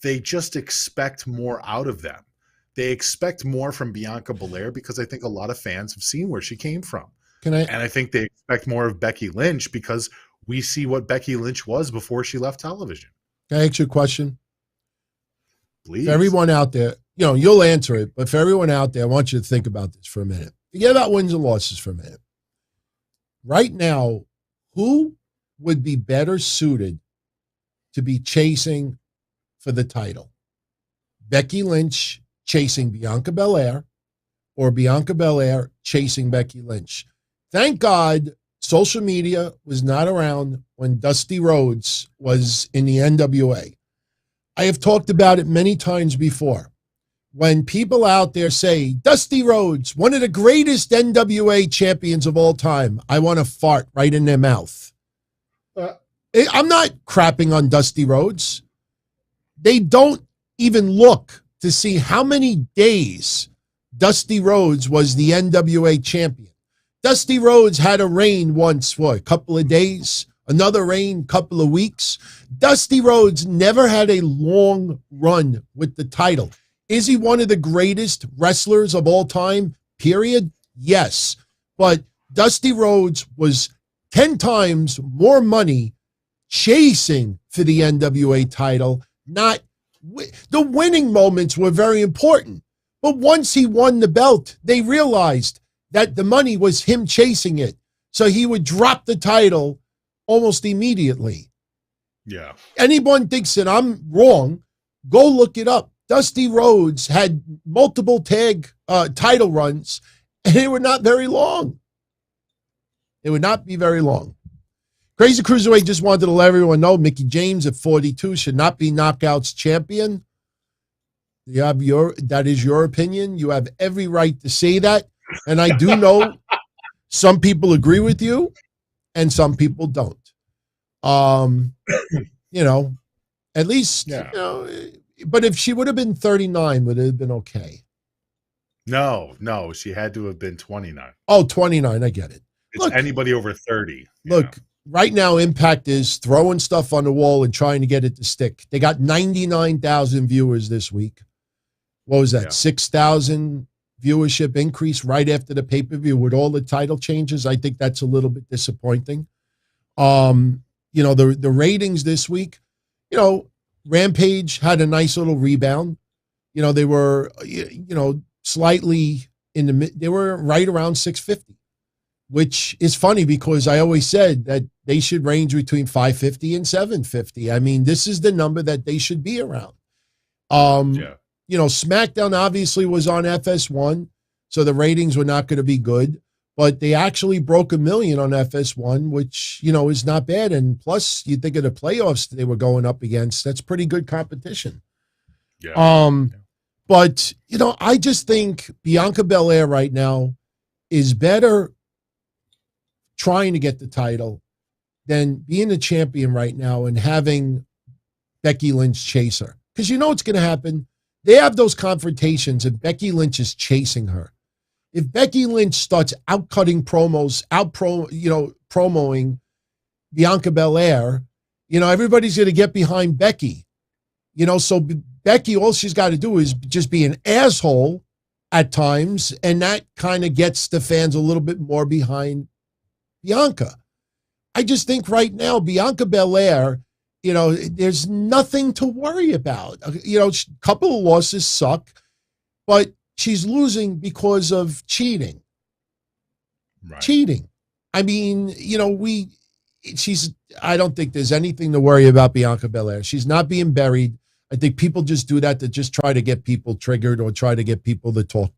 S7: They just expect more out of them. They expect more from Bianca Belair because I think a lot of fans have seen where she came from. And I think they expect more of Becky Lynch because we see what Becky Lynch was before she left television.
S6: Can I ask you a question?
S7: Please.
S6: For everyone out there, you'll answer it, but for everyone out there, I want you to think about this for a minute. Forget about wins and losses for a minute. Right now, who would be better suited to be chasing for the title? Becky Lynch chasing Bianca Belair, or Bianca Belair chasing Becky Lynch? Thank God social media was not around when Dusty Rhodes was in the NWA. I have talked about it many times before. When people out there say, Dusty Rhodes, one of the greatest NWA champions of all time, I want to fart right in their mouth. I'm not crapping on Dusty Rhodes. They don't even look to see how many days Dusty Rhodes was the NWA champion. Dusty Rhodes had a reign once for a couple of days, another reign, couple of weeks. Dusty Rhodes never had a long run with the title. Is he one of the greatest wrestlers of all time, period? Yes. But Dusty Rhodes was 10 times more money chasing for the NWA title, not the winning moments were very important. But once he won the belt, they realized that the money was him chasing it. So he would drop the title almost immediately.
S7: Yeah.
S6: Anyone thinks that I'm wrong, go look it up. Dusty Rhodes had multiple tag title runs, and they were not very long. They would not be very long. Crazy Cruiserweight just wanted to let everyone know Mickie James at 42 should not be Knockouts champion. That is your opinion. You have every right to say that. And I do know some people agree with you and some people don't. At least, but if she would have been 39, would it have been okay?
S7: No, she had to have been 29.
S6: Oh, 29, I get it.
S7: It's anybody over 30.
S6: Look, right now, Impact is throwing stuff on the wall and trying to get it to stick. They got 99,000 viewers this week. What was that? 6,000 viewership increase right after the pay-per-view with all the title changes. I think that's a little bit disappointing. The ratings this week, Rampage had a nice little rebound. They were, slightly they were right around 650. Which is funny because I always said that they should range between 550 and 750. I mean, this is the number that they should be around. SmackDown obviously was on FS1, so the ratings were not going to be good, but they actually broke 1 million on FS1, which, is not bad. And plus, you think of the playoffs they were going up against, that's pretty good competition. But, I just think Bianca Belair right now is better trying to get the title than being a champion right now and having Becky Lynch chase her. Because what's going to happen? They have those confrontations and Becky Lynch is chasing her. If Becky Lynch starts outcutting promos, promoing Bianca Belair, everybody's going to get behind Becky. So Becky, all she's got to do is just be an asshole at times, and that kind of gets the fans a little bit more behind Bianca. I just think right now, Bianca Belair, there's nothing to worry about. A couple of losses suck, but she's losing because of cheating. Right. Cheating. I mean, I don't think there's anything to worry about Bianca Belair. She's not being buried. I think people just do that to just try to get people triggered or try to get people to talk.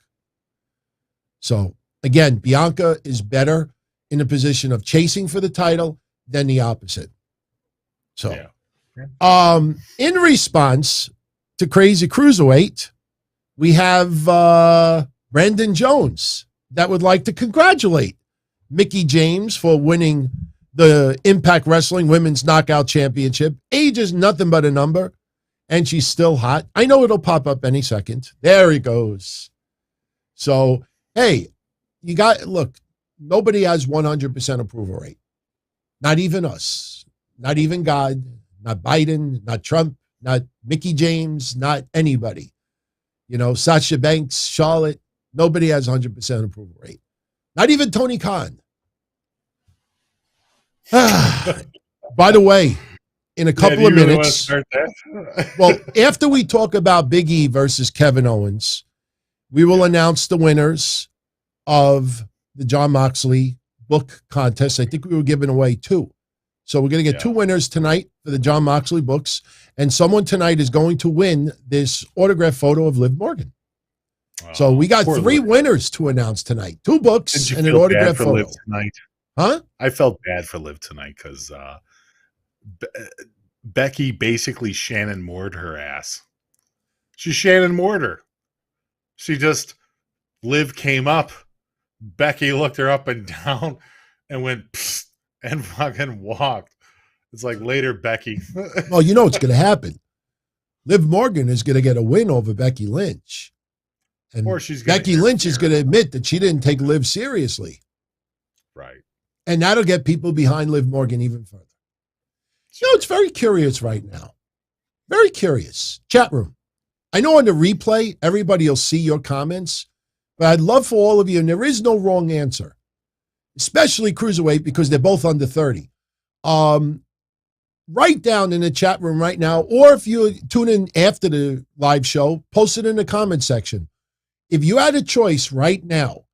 S6: So again, Bianca is better in a position of chasing for the title than the opposite. So, in response to Crazy Cruiserweight, we have Brandon Jones that would like to congratulate Mickie James for winning the Impact Wrestling Women's Knockout Championship. Age is nothing but a number, and she's still hot. I know it'll pop up any second. There he goes. So, hey, look, nobody has 100% approval rate. Not even us. Not even God. Not Biden. Not Trump. Not Mickie James. Not anybody. Sasha Banks, Charlotte. Nobody has 100% approval rate. Not even Tony Khan. By the way, in a couple of minutes, well, after we talk about Big E versus Kevin Owens, we will announce the winners of the Jon Moxley book contest. I think we were giving away 2. So we're going to get 2 winners tonight for the Jon Moxley books. And someone tonight is going to win this autograph photo of Liv Morgan. So we got 3 winners to announce tonight. 2 books and an autograph photo.
S7: Liv tonight?
S6: Huh?
S7: I felt bad for Liv tonight because Becky basically Shannon Moored her ass. She Shannon Moored her. She just, Liv came up. Becky looked her up and down and went, psst, and fucking walked. It's like, later, Becky.
S6: Well, you know what's going to happen. Liv Morgan is going to get a win over Becky Lynch. And
S7: or she's
S6: Becky Lynch is going to admit that she didn't take Liv seriously.
S7: Right.
S6: And that'll get people behind Liv Morgan even further. It's very curious right now. Very curious. Chat room. I know on the replay, everybody will see your comments, but I'd love for all of you, and there is no wrong answer, especially Cruiserweight because they're both under 30. Write down in the chat room right now, or if you tune in after the live show, post it in the comment section. If you had a choice right now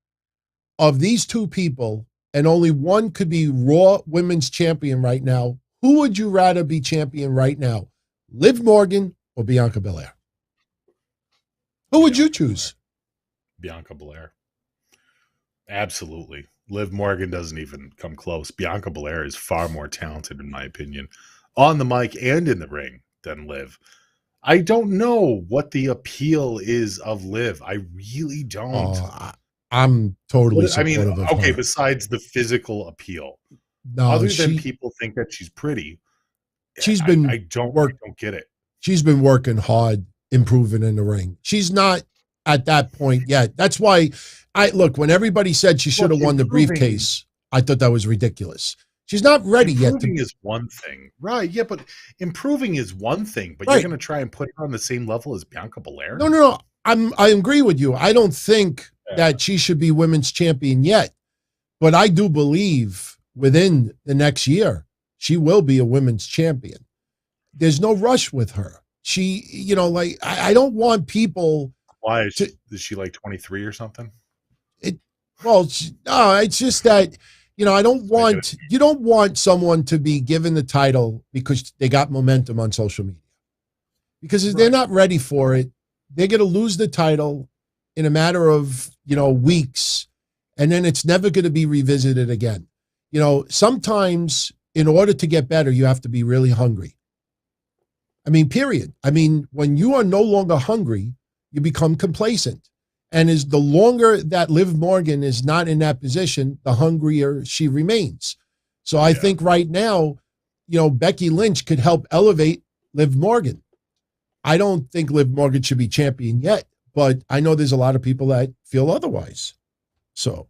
S6: of these 2 people, and only one could be Raw Women's Champion right now, who would you rather be champion right now? Liv Morgan or Bianca Belair? Who would you choose?
S7: Bianca Belair. Absolutely. Liv Morgan doesn't even come close. Bianca Belair is far more talented, in my opinion, on the mic and in the ring than Liv. I don't know what the appeal is of Liv. I really don't.
S6: I'm totally supportive of
S7: okay,
S6: her.
S7: Besides the physical appeal.
S6: No,
S7: other than people think that she's pretty, I don't get it.
S6: She's been working hard, improving in the ring. She's not at that point yet. That's why when everybody said she should have won the briefcase, I thought that was ridiculous. She's not ready yet.
S7: Improving is one thing. Right, yeah, but improving is one thing, but you're going to try and put her on the same level as Bianca Belair?
S6: No. I agree with you. I don't think that she should be women's champion yet, but I do believe within the next year, she will be a women's champion. There's no rush with her. She, I don't want people.
S7: Why is she like 23 or something?
S6: It's just that, you don't want someone to be given the title because they got momentum on social media. Because if they're not ready for it, they're going to lose the title in a matter of, weeks, and then it's never going to be revisited again. Sometimes in order to get better, you have to be really hungry. Period. When you are no longer hungry, you become complacent. And the longer that Liv Morgan is not in that position, the hungrier she remains. So I think right now, Becky Lynch could help elevate Liv Morgan. I don't think Liv Morgan should be champion yet, but I know there's a lot of people that feel otherwise. So,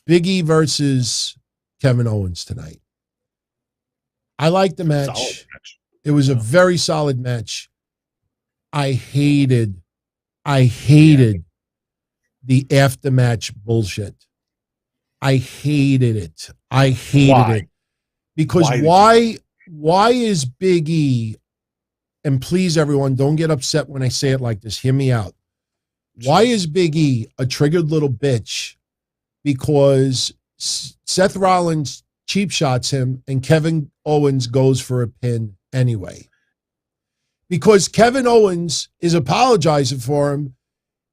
S6: Big E versus Kevin Owens tonight. I like the match. It was a very solid match. I hated the after-match bullshit. I hated it. It. Because why is Big E, and please everyone, don't get upset when I say it like this, hear me out. Why is Big E a triggered little bitch? Because Seth Rollins cheap shots him, and Kevin Owens goes for a pin anyway. Because Kevin Owens is apologizing for him,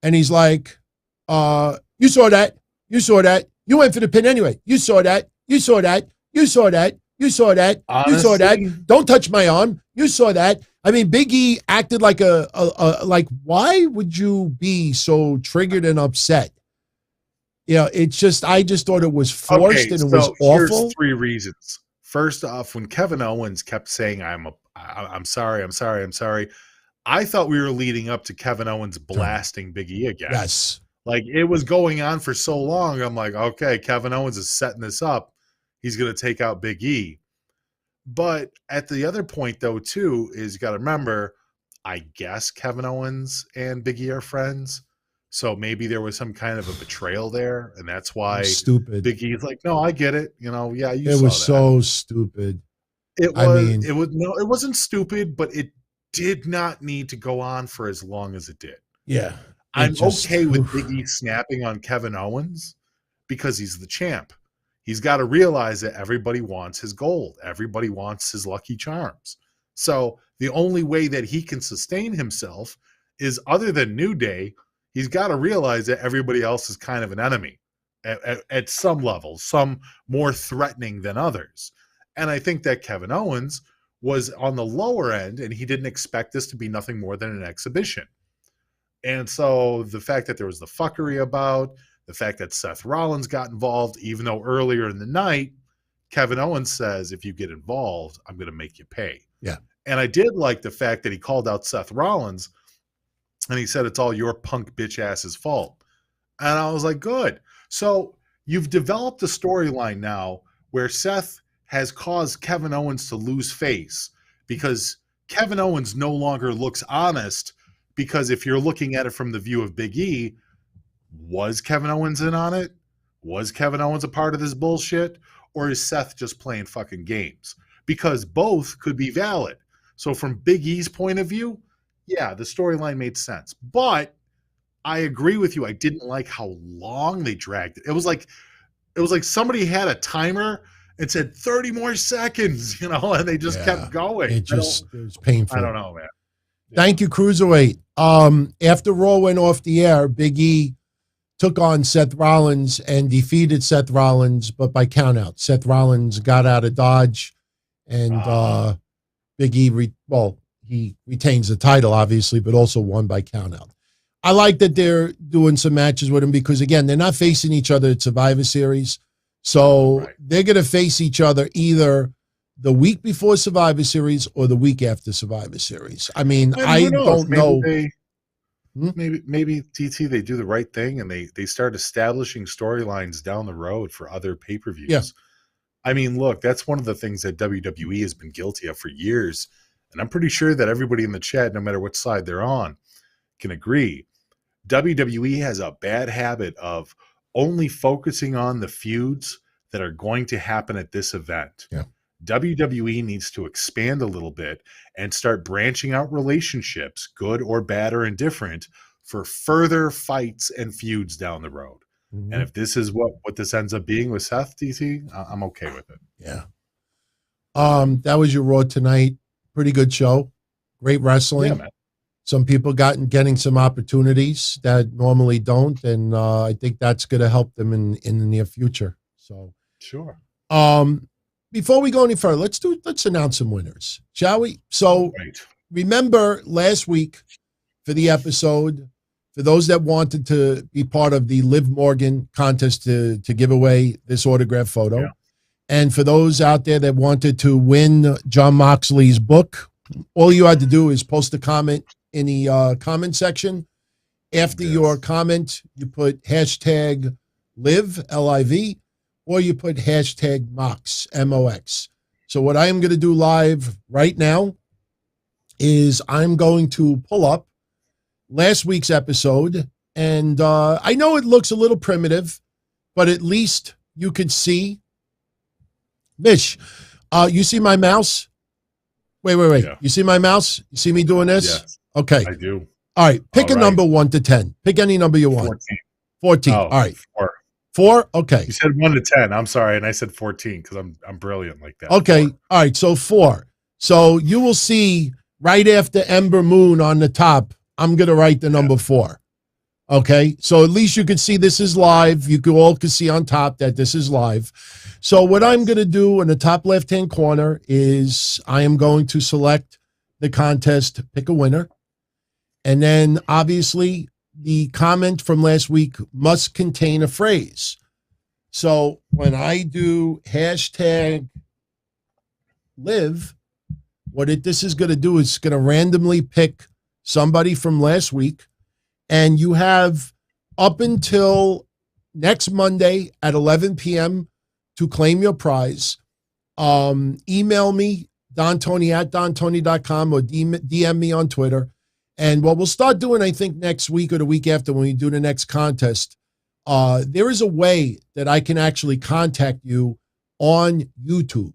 S6: and he's like, you saw that. You saw that. You went for the pin anyway. You saw that. You saw that. You saw that. You saw that.
S7: Honestly,
S6: you saw that. Don't touch my arm. You saw that. I mean, Big E acted like like, why would you be so triggered and upset? It's just, I just thought it was forced and it was awful.
S7: Here's 3 reasons. First off, when Kevin Owens kept saying, I'm sorry, I thought we were leading up to Kevin Owens blasting Big E again.
S6: Yes.
S7: Like, it was going on for so long. I'm like, okay, Kevin Owens is setting this up. He's going to take out Big E. But at the other point, though, too, is you got to remember, I guess Kevin Owens and Big E are friends. So maybe there was some kind of a betrayal there. And that's why
S6: stupid.
S7: Big E's like, no, I get it. Yeah,
S6: it was so stupid.
S7: It wasn't stupid, but it did not need to go on for as long as it did.
S6: Yeah.
S7: I'm okay with Big E snapping on Kevin Owens because he's the champ. He's got to realize that everybody wants his gold. Everybody wants his Lucky Charms. So the only way that he can sustain himself is, other than New Day, he's got to realize that everybody else is kind of an enemy at some level, some more threatening than others. And I think that Kevin Owens was on the lower end, and he didn't expect this to be nothing more than an exhibition. And so the fact that there was the fuckery about, the fact that Seth Rollins got involved, even though earlier in the night, Kevin Owens says, if you get involved, I'm going to make you pay.
S6: Yeah.
S7: And I did like the fact that he called out Seth Rollins, and he said, it's all your punk bitch ass's fault. And I was like, good. So you've developed a storyline now where Seth has caused Kevin Owens to lose face because Kevin Owens no longer looks honest, because if you're looking at it from the view of Big E, was Kevin Owens in on it? Was Kevin Owens a part of this bullshit? Or is Seth just playing fucking games? Because both could be valid. So from Big E's point of view, yeah, the storyline made sense. But I agree with you. I didn't like how long they dragged it. It was like somebody had a timer and said 30 more seconds, and they just kept going.
S6: It was painful.
S7: I don't know, man.
S6: Thank you, Cruiserweight. After Raw went off the air, Big E took on Seth Rollins and defeated Seth Rollins, but by countout. Seth Rollins got out of Dodge, and Big E, he retains the title, obviously, but also won by countout. I like that they're doing some matches with him because, again, they're not facing each other at Survivor Series. So they're going to face each other either the week before Survivor Series or the week after Survivor Series. I mean, I don't know.
S7: Maybe TT, they do the right thing and they start establishing storylines down the road for other pay-per-views.
S6: Yeah.
S7: I mean, look, that's one of the things that WWE has been guilty of for years. And I'm pretty sure that everybody in the chat, no matter what side they're on, can agree. WWE has a bad habit of only focusing on the feuds that are going to happen at this event.
S6: Yeah.
S7: WWE needs to expand a little bit and start branching out relationships, good or bad or indifferent, for further fights and feuds down the road. Mm-hmm. And if this is what this ends up being with Seth, DC, I'm okay with it.
S6: Yeah. That was your Raw tonight. Pretty good show. Great wrestling.
S7: Yeah,
S6: some people getting some opportunities that normally don't, and I think that's going to help them in the near future. So
S7: sure.
S6: Before we go any further, let's announce some winners, shall we? So remember last week for the episode, for those that wanted to be part of the Liv Morgan contest to give away this autograph photo. Yeah. And for those out there that wanted to win Jon Moxley's book, all you had to do is post a comment in the comment section. After your comment, you put hashtag Liv, L-I-V, or you put hashtag Mox, M-O-X. So what I am going to do live right now is I'm going to pull up last week's episode. And I know it looks a little primitive, but at least you could see. Mish, you see my mouse? Wait. Yeah. You see my mouse? You see me doing this?
S7: Yes,
S6: okay.
S7: I do.
S6: All right. Pick a number 1 to 10. Pick any number you want.
S7: 14.
S6: All right.
S7: 4.
S6: 4? Okay.
S7: You said 1 to 10. I'm sorry, and I said 14 because I'm brilliant like that.
S6: Okay.
S7: 4.
S6: All right. So 4. So you will see right after Ember Moon on the top, I'm going to write the number 4. Okay. So at least you can see this is live. You all can see on top that this is live. So what I'm going to do in the top left-hand corner is I am going to select the contest, pick a winner. And then obviously the comment from last week must contain a phrase. So when I do hashtag live, this is going to do is going to randomly pick somebody from last week. And you have up until next Monday at 11 p.m. to claim your prize. Email me, dontony@dontony.com, or DM me on Twitter. And what we'll start doing, I think, next week or the week after when we do the next contest, there is a way that I can actually contact you on YouTube.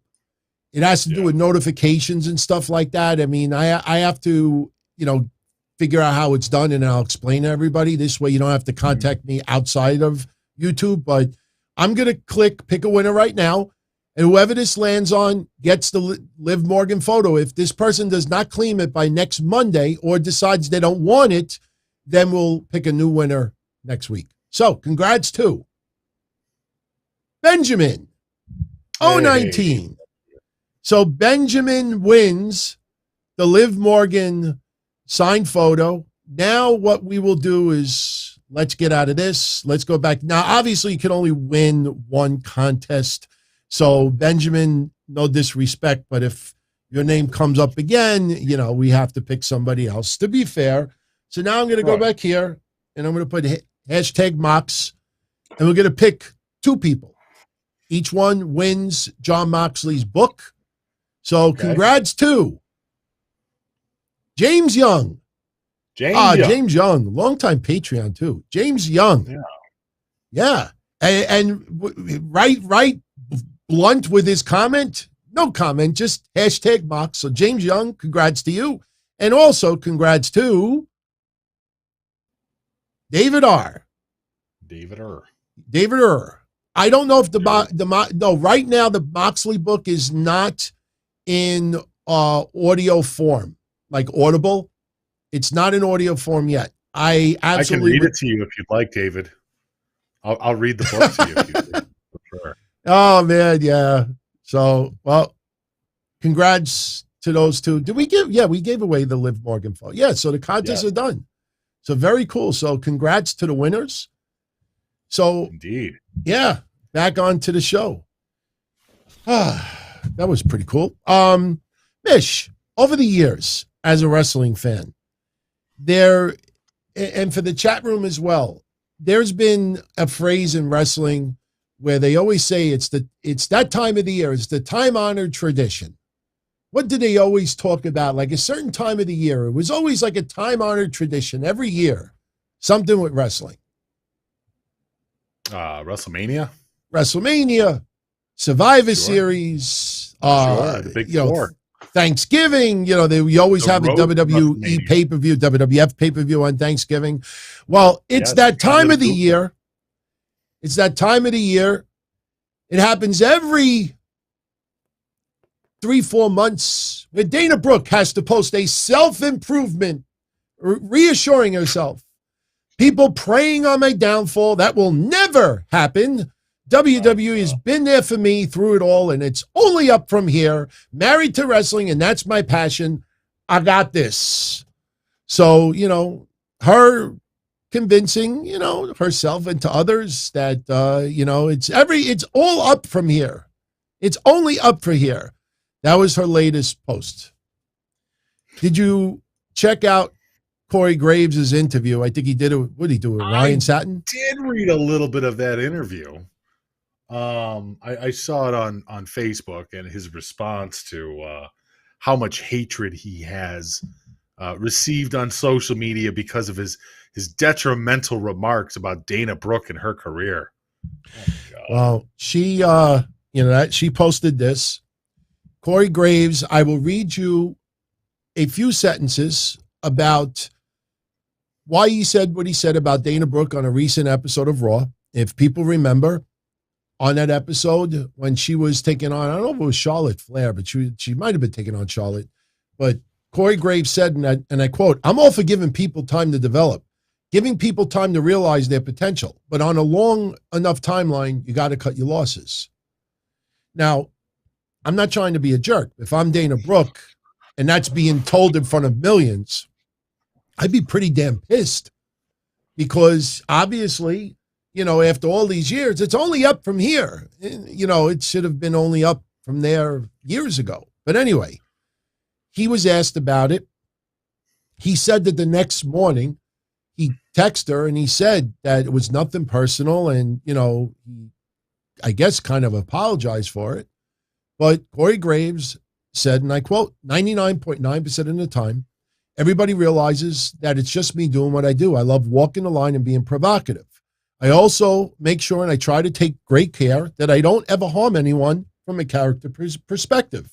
S6: It has to do with notifications and stuff like that. I mean, I have to, figure out how it's done, and I'll explain to everybody. This way you don't have to contact me outside of YouTube. But I'm going to pick a winner right now. And whoever this lands on gets the Liv Morgan photo. If this person does not claim it by next Monday or decides they don't want it, then we'll pick a new winner next week. So congrats to Benjamin, 019. So Benjamin wins the Liv Morgan signed photo. Now what we will do is let's get out of this. Let's go back. Now, obviously, you can only win one contest. So Benjamin, no disrespect, but if your name comes up again, we have to pick somebody else, to be fair. So now I'm going to go back here, and I'm going to put hashtag Mox, and we're going to pick 2 people. Each one wins Jon Moxley's book. So congrats to James Young. James Young, longtime Patreon too. James Young. Yeah. And right blunt with his comment. No comment, just hashtag Mox. So James Young, congrats to you. And also congrats to David R.
S7: David R. I
S6: don't know if right now the Moxley book is not in audio form, like Audible. It's not in audio form yet. I
S7: can read it to you if you'd like, David. I'll read the book to you if you prefer.
S6: Oh man, yeah. So, well, congrats to those 2. Did we give? Yeah, we gave away the Liv Morgan photo. Yeah, so the contests are done. So very cool. So congrats to the winners. So
S7: indeed.
S6: Yeah, back on to the show. That was pretty cool. Mish, over the years as a wrestling fan, and for the chat room as well, there's been a phrase in wrestling where they always say it's that time of the year. It's the time-honored tradition. What did they always talk about? Like a certain time of the year. It was always like a time-honored tradition every year. Something with wrestling.
S7: WrestleMania,
S6: Survivor Series,
S7: the Big Four.
S6: Thanksgiving, you always have a WWE pay-per-view, WWF pay-per-view on Thanksgiving. Well, it's that time of the year. It's that time of the year. It happens every 3-4 months where Dana Brooke has to post a self-improvement, reassuring herself. People preying on my downfall. That will never happen. WWE has been there for me through it all, and it's only up from here. Married to wrestling, and that's my passion. I got this. So, her convincing, herself and to others that, it's all up from here. It's only up for here. That was her latest post. Did you check out Corey Graves' interview? I think he did it. What did he do with Ryan Satin?
S7: Did read a little bit of that interview. I saw it on Facebook, and his response to how much hatred he has received on social media because of his detrimental remarks about Dana Brooke and her career.
S6: Well, she she posted this. Corey Graves, I will read you a few sentences about why he said what he said about Dana Brooke on a recent episode of Raw. If people remember on that episode when she was taking on, I don't know if it was Charlotte Flair, but she might have been taking on Charlotte. But Corey Graves said, and I quote, "I'm all for giving people time to develop, giving people time to realize their potential. But on a long enough timeline, you got to cut your losses." Now, I'm not trying to be a jerk. If I'm Dana Brooke and that's being told in front of millions, I'd be pretty damn pissed because obviously, after all these years, it's only up from here. It should have been only up from there years ago. But anyway, he was asked about it. He said that the next morning he texted her and he said that it was nothing personal and, he, I guess, kind of apologized for it. But Corey Graves said, and I quote, 99.9% of the time, everybody realizes that it's just me doing what I do. I love walking the line and being provocative. I also make sure and I try to take great care that I don't ever harm anyone from a character perspective.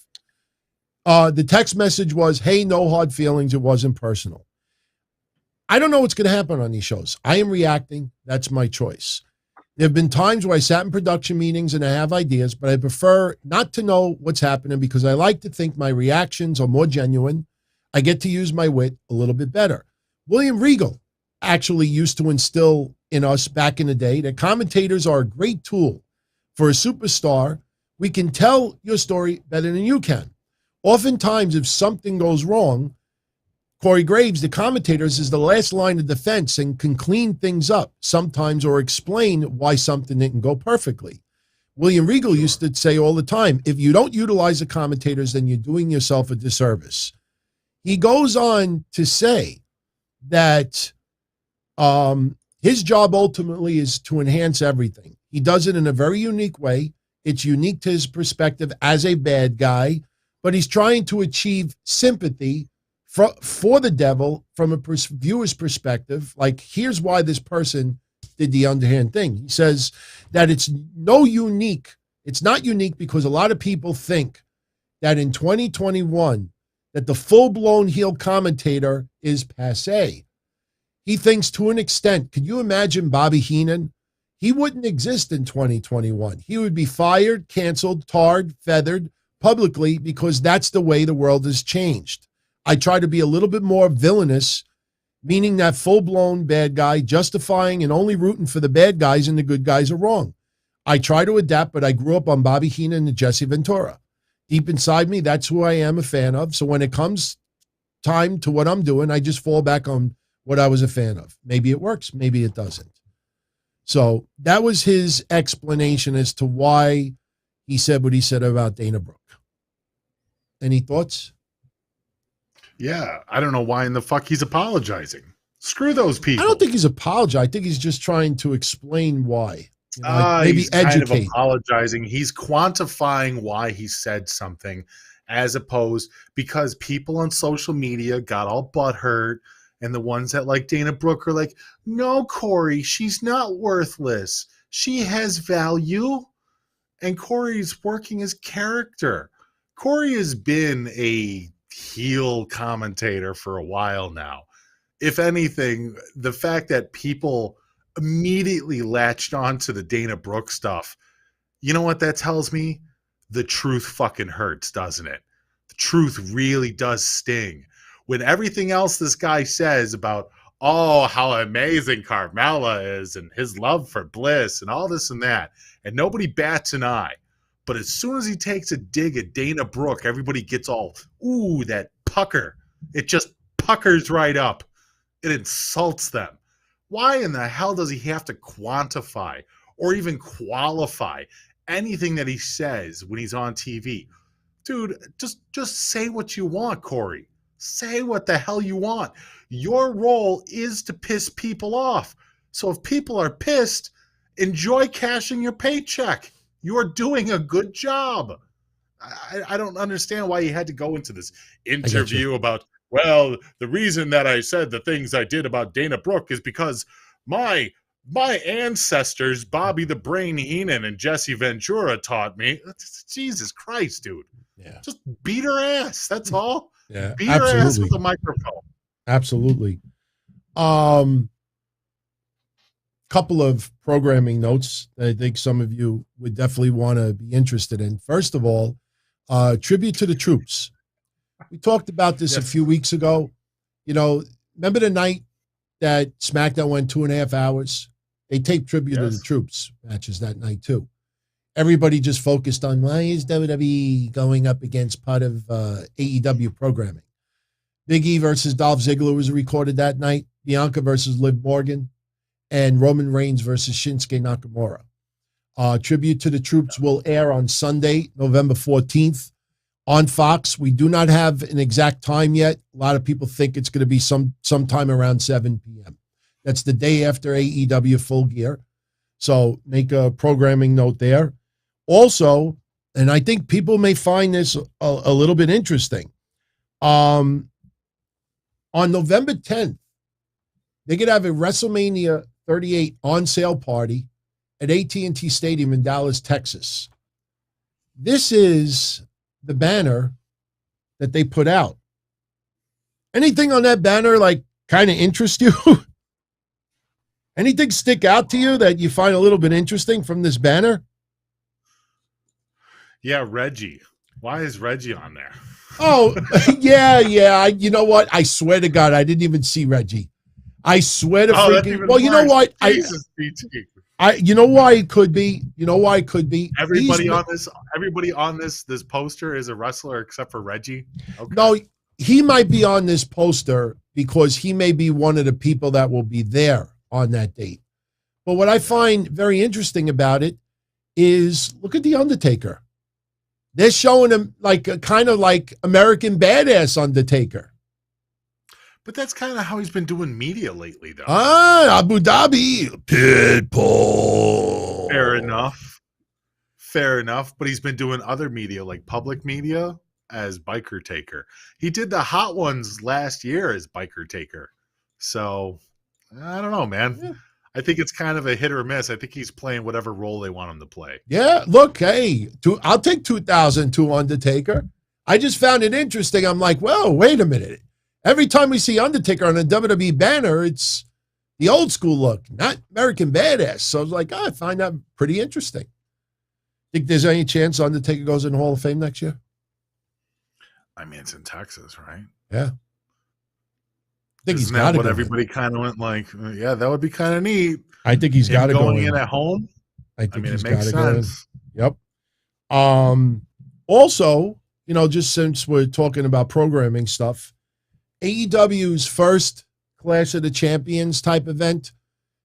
S6: The text message was, "Hey, no hard feelings. It wasn't personal." I don't know what's going to happen on these shows. I am reacting. That's my choice. There have been times where I sat in production meetings and I have ideas, but I prefer not to know what's happening because I like to think my reactions are more genuine. I get to use my wit a little bit better. William Regal actually used to instill in us back in the day that commentators are a great tool for a superstar. We can tell your story better than you can. Oftentimes, if something goes wrong, Corey Graves, the commentators, is the last line of defense and can clean things up sometimes or explain why something didn't go perfectly. William Regal used to say all the time, if you don't utilize the commentators, then you're doing yourself a disservice. He goes on to say that his job ultimately is to enhance everything. He does it in a very unique way. It's unique to his perspective as a bad guy, but he's trying to achieve sympathy for the devil from a viewer's perspective. Like, here's why this person did the underhand thing. He says that it's not unique because a lot of people think that in 2021 that the full-blown heel commentator is passé. He thinks to an extent, could you imagine Bobby Heenan? He wouldn't exist in 2021. He would be fired, canceled, tarred, feathered publicly because that's the way the world has changed. I try to be a little bit more villainous, meaning that full-blown bad guy, justifying and only rooting for the bad guys and the good guys are wrong. I try to adapt, but I grew up on Bobby Heenan and Jesse Ventura. Deep inside me, that's who I am a fan of. So when it comes time to what I'm doing, I just fall back on what I was a fan of. Maybe it works, maybe it doesn't. So that was his explanation as to why he said what he said about Dana Brooke. Any thoughts?
S7: Yeah, I don't know why in the fuck he's apologizing. Screw those people.
S6: I don't think he's apologizing. I think he's just trying to explain why. Maybe
S7: he's
S6: educate.
S7: kind of apologizing. He's quantifying why he said something, as opposed because people on social media got all butthurt, and the ones that like Dana Brooke are like, "No, Corey, she's not worthless. She has value." And Corey's working his character. Corey has been a heel commentator for a while now. If anything, the fact that people immediately latched on to the Dana Brooke stuff, you know what that tells me? The truth fucking hurts, doesn't it? The truth really does sting. When everything else this guy says about, oh, how amazing Carmella is and his love for Bliss and all this and that, and nobody bats an eye. But as soon as he takes a dig at Dana Brooke, everybody gets all, ooh, that pucker. It just puckers right up. It insults them. Why in the hell does he have to quantify or even qualify anything that he says when he's on TV? Dude, just say what you want, Corey. Say what the hell you want. Your role is to piss people off. So if people are pissed, enjoy cashing your paycheck. You're doing a good job. I don't understand why you had to go into this interview about, well, the reason that I said the things I did about Dana Brooke is because my ancestors, Bobby the Brain Heenan and Jesse Ventura, taught me. Jesus Christ, dude.
S6: Yeah.
S7: Just beat her ass. That's all.
S6: Yeah,
S7: beat her ass with a microphone.
S6: Absolutely. couple of programming notes that I think some of you would definitely want to be interested in. First of all, tribute to the troops. We talked about this a few weeks ago. You know, remember the night that SmackDown went 2.5 hours? They taped tribute to the troops matches that night too. Everybody just focused on why is WWE going up against part of AEW programming. Big E versus Dolph Ziggler was recorded that night. Bianca versus Liv Morgan. And Roman Reigns versus Shinsuke Nakamura. Tribute to the troops will air on Sunday, November 14th on Fox. We do not have an exact time yet. A lot of people think it's going to be sometime around 7 p.m. That's the day after AEW Full Gear. So make a programming note there. Also, and I think people may find this a little bit interesting. On November 10th, they could have a WrestleMania 38 on-sale party at AT&T Stadium in Dallas, Texas. This is the banner that they put out. Anything on that banner, like, kind of interest you? Anything stick out to you that you find a little bit interesting from this banner?
S7: Yeah, Reggie. Why is Reggie on there?
S6: Oh, yeah. You know what? I swear to God, I didn't even see Reggie. I swear to freaking. Well, you know what? You know why it could be. You know why it could be.
S7: Everybody on this poster is a wrestler except for Reggie. Okay.
S6: No, he might be on this poster because he may be one of the people that will be there on that date. But what I find very interesting about it is look at the Undertaker. They're showing him like a kind of like American Badass Undertaker.
S7: But that's kind of how he's been doing media lately, though.
S6: Abu Dhabi, Pitbull.
S7: Fair enough. But he's been doing other media, like public media, as Biker Taker. He did the Hot Ones last year as Biker Taker. So, I don't know, man. Yeah. I think it's kind of a hit or miss. I think he's playing whatever role they want him to play.
S6: Yeah, look, hey, I'll take 2002 Undertaker. I just found it interesting. I'm like, well, wait a minute. Every time we see Undertaker on a WWE banner, it's the old school look, not American Badass. So I was like, I find that pretty interesting. Think there's any chance Undertaker goes in the Hall of Fame next year?
S7: I mean, it's in Texas, right?
S6: Yeah. I think
S7: Isn't that what everybody kind of went like, yeah, that would be kind of neat.
S6: I think he's got to go
S7: in at home.
S6: I think he's got to go in. Yep. Also, you know, just since we're talking about programming stuff, AEW's first Clash of the Champions type event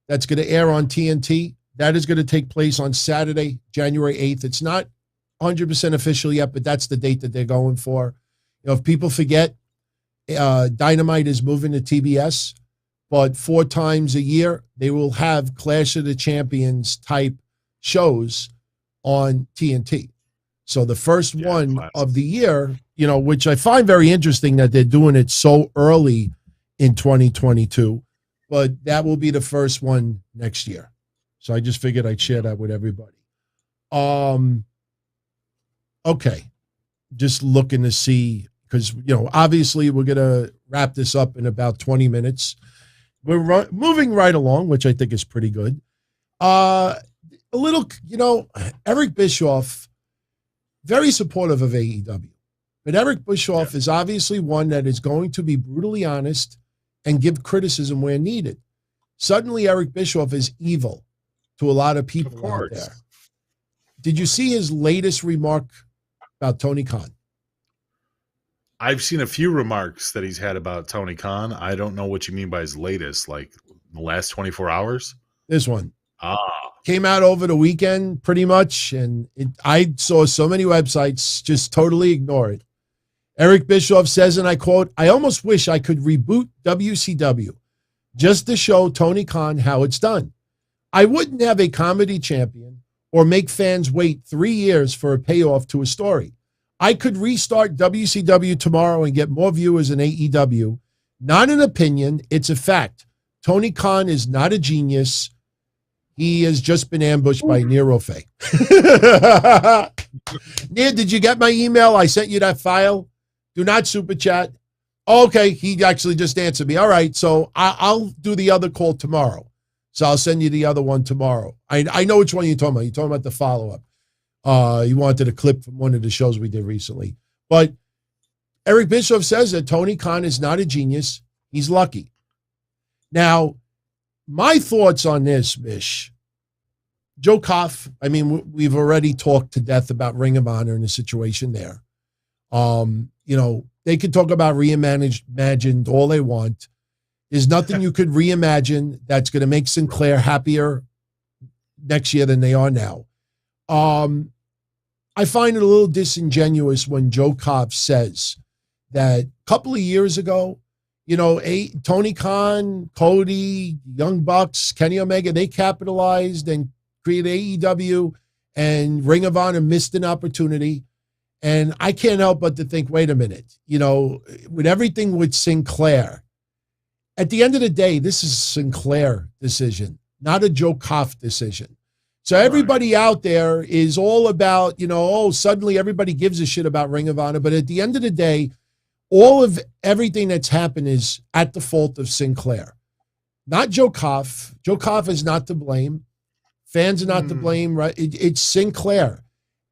S6: that's going to air on TNT, that is going to take place on Saturday, January 8th. It's not 100% official yet, but that's the date that they're going for. You know, if people forget, Dynamite is moving to TBS, but 4 times a year they will have Clash of the Champions type shows on TNT. So the first one of the year, you know, which I find very interesting that they're doing it so early in 2022, but that will be the first one next year. So I just figured I'd share that with everybody. Okay. Just looking to see, because, you know, obviously we're going to wrap this up in about 20 minutes. We're moving right along, which I think is pretty good. A little, you know, Eric Bischoff, very supportive of AEW. But Eric Bischoff is obviously one that is going to be brutally honest and give criticism where needed. Suddenly, Eric Bischoff is evil to a lot of people out there. Did you see his latest remark about Tony Khan?
S7: I've seen a few remarks that he's had about Tony Khan. I don't know what you mean by his latest, like the last 24 hours.
S6: This one. Came out over the weekend pretty much, and I saw so many websites just totally ignore it. Eric Bischoff says, and I quote, "I almost wish I could reboot WCW just to show Tony Khan how it's done. I wouldn't have a comedy champion or make fans wait 3 years for a payoff to a story. I could restart WCW tomorrow and get more viewers than AEW. Not an opinion, it's a fact. Tony Khan is not a genius. He has just been ambushed by Near Rofe." Near, did you get my email? I sent you that file. Do not super chat. Okay, he actually just answered me. All right, so I'll do the other call tomorrow. So I'll send you the other one tomorrow. I know which one you're talking about. You're talking about the follow-up. You wanted a clip from one of the shows we did recently. But Eric Bischoff says that Tony Khan is not a genius. He's lucky. Now, my thoughts on this, Mish. Joe Koff, I mean, we've already talked to death about Ring of Honor and the situation there. They can talk about reimagined all they want. There's nothing you could reimagine that's going to make Sinclair happier next year than they are now. I find it a little disingenuous when Joe Koff says that a couple of years ago, Tony Khan, Cody, Young Bucks, Kenny Omega, they capitalized and created AEW, and Ring of Honor missed an opportunity. And I can't help but to think, wait a minute, with everything with Sinclair, at the end of the day, this is a Sinclair decision, not a Joe Koff decision. So everybody out there is all about, suddenly everybody gives a shit about Ring of Honor. But at the end of the day, all of everything that's happened is at the fault of Sinclair, not Joe Koff. Joe Koff is not to blame. Fans are not to blame, right? It's Sinclair.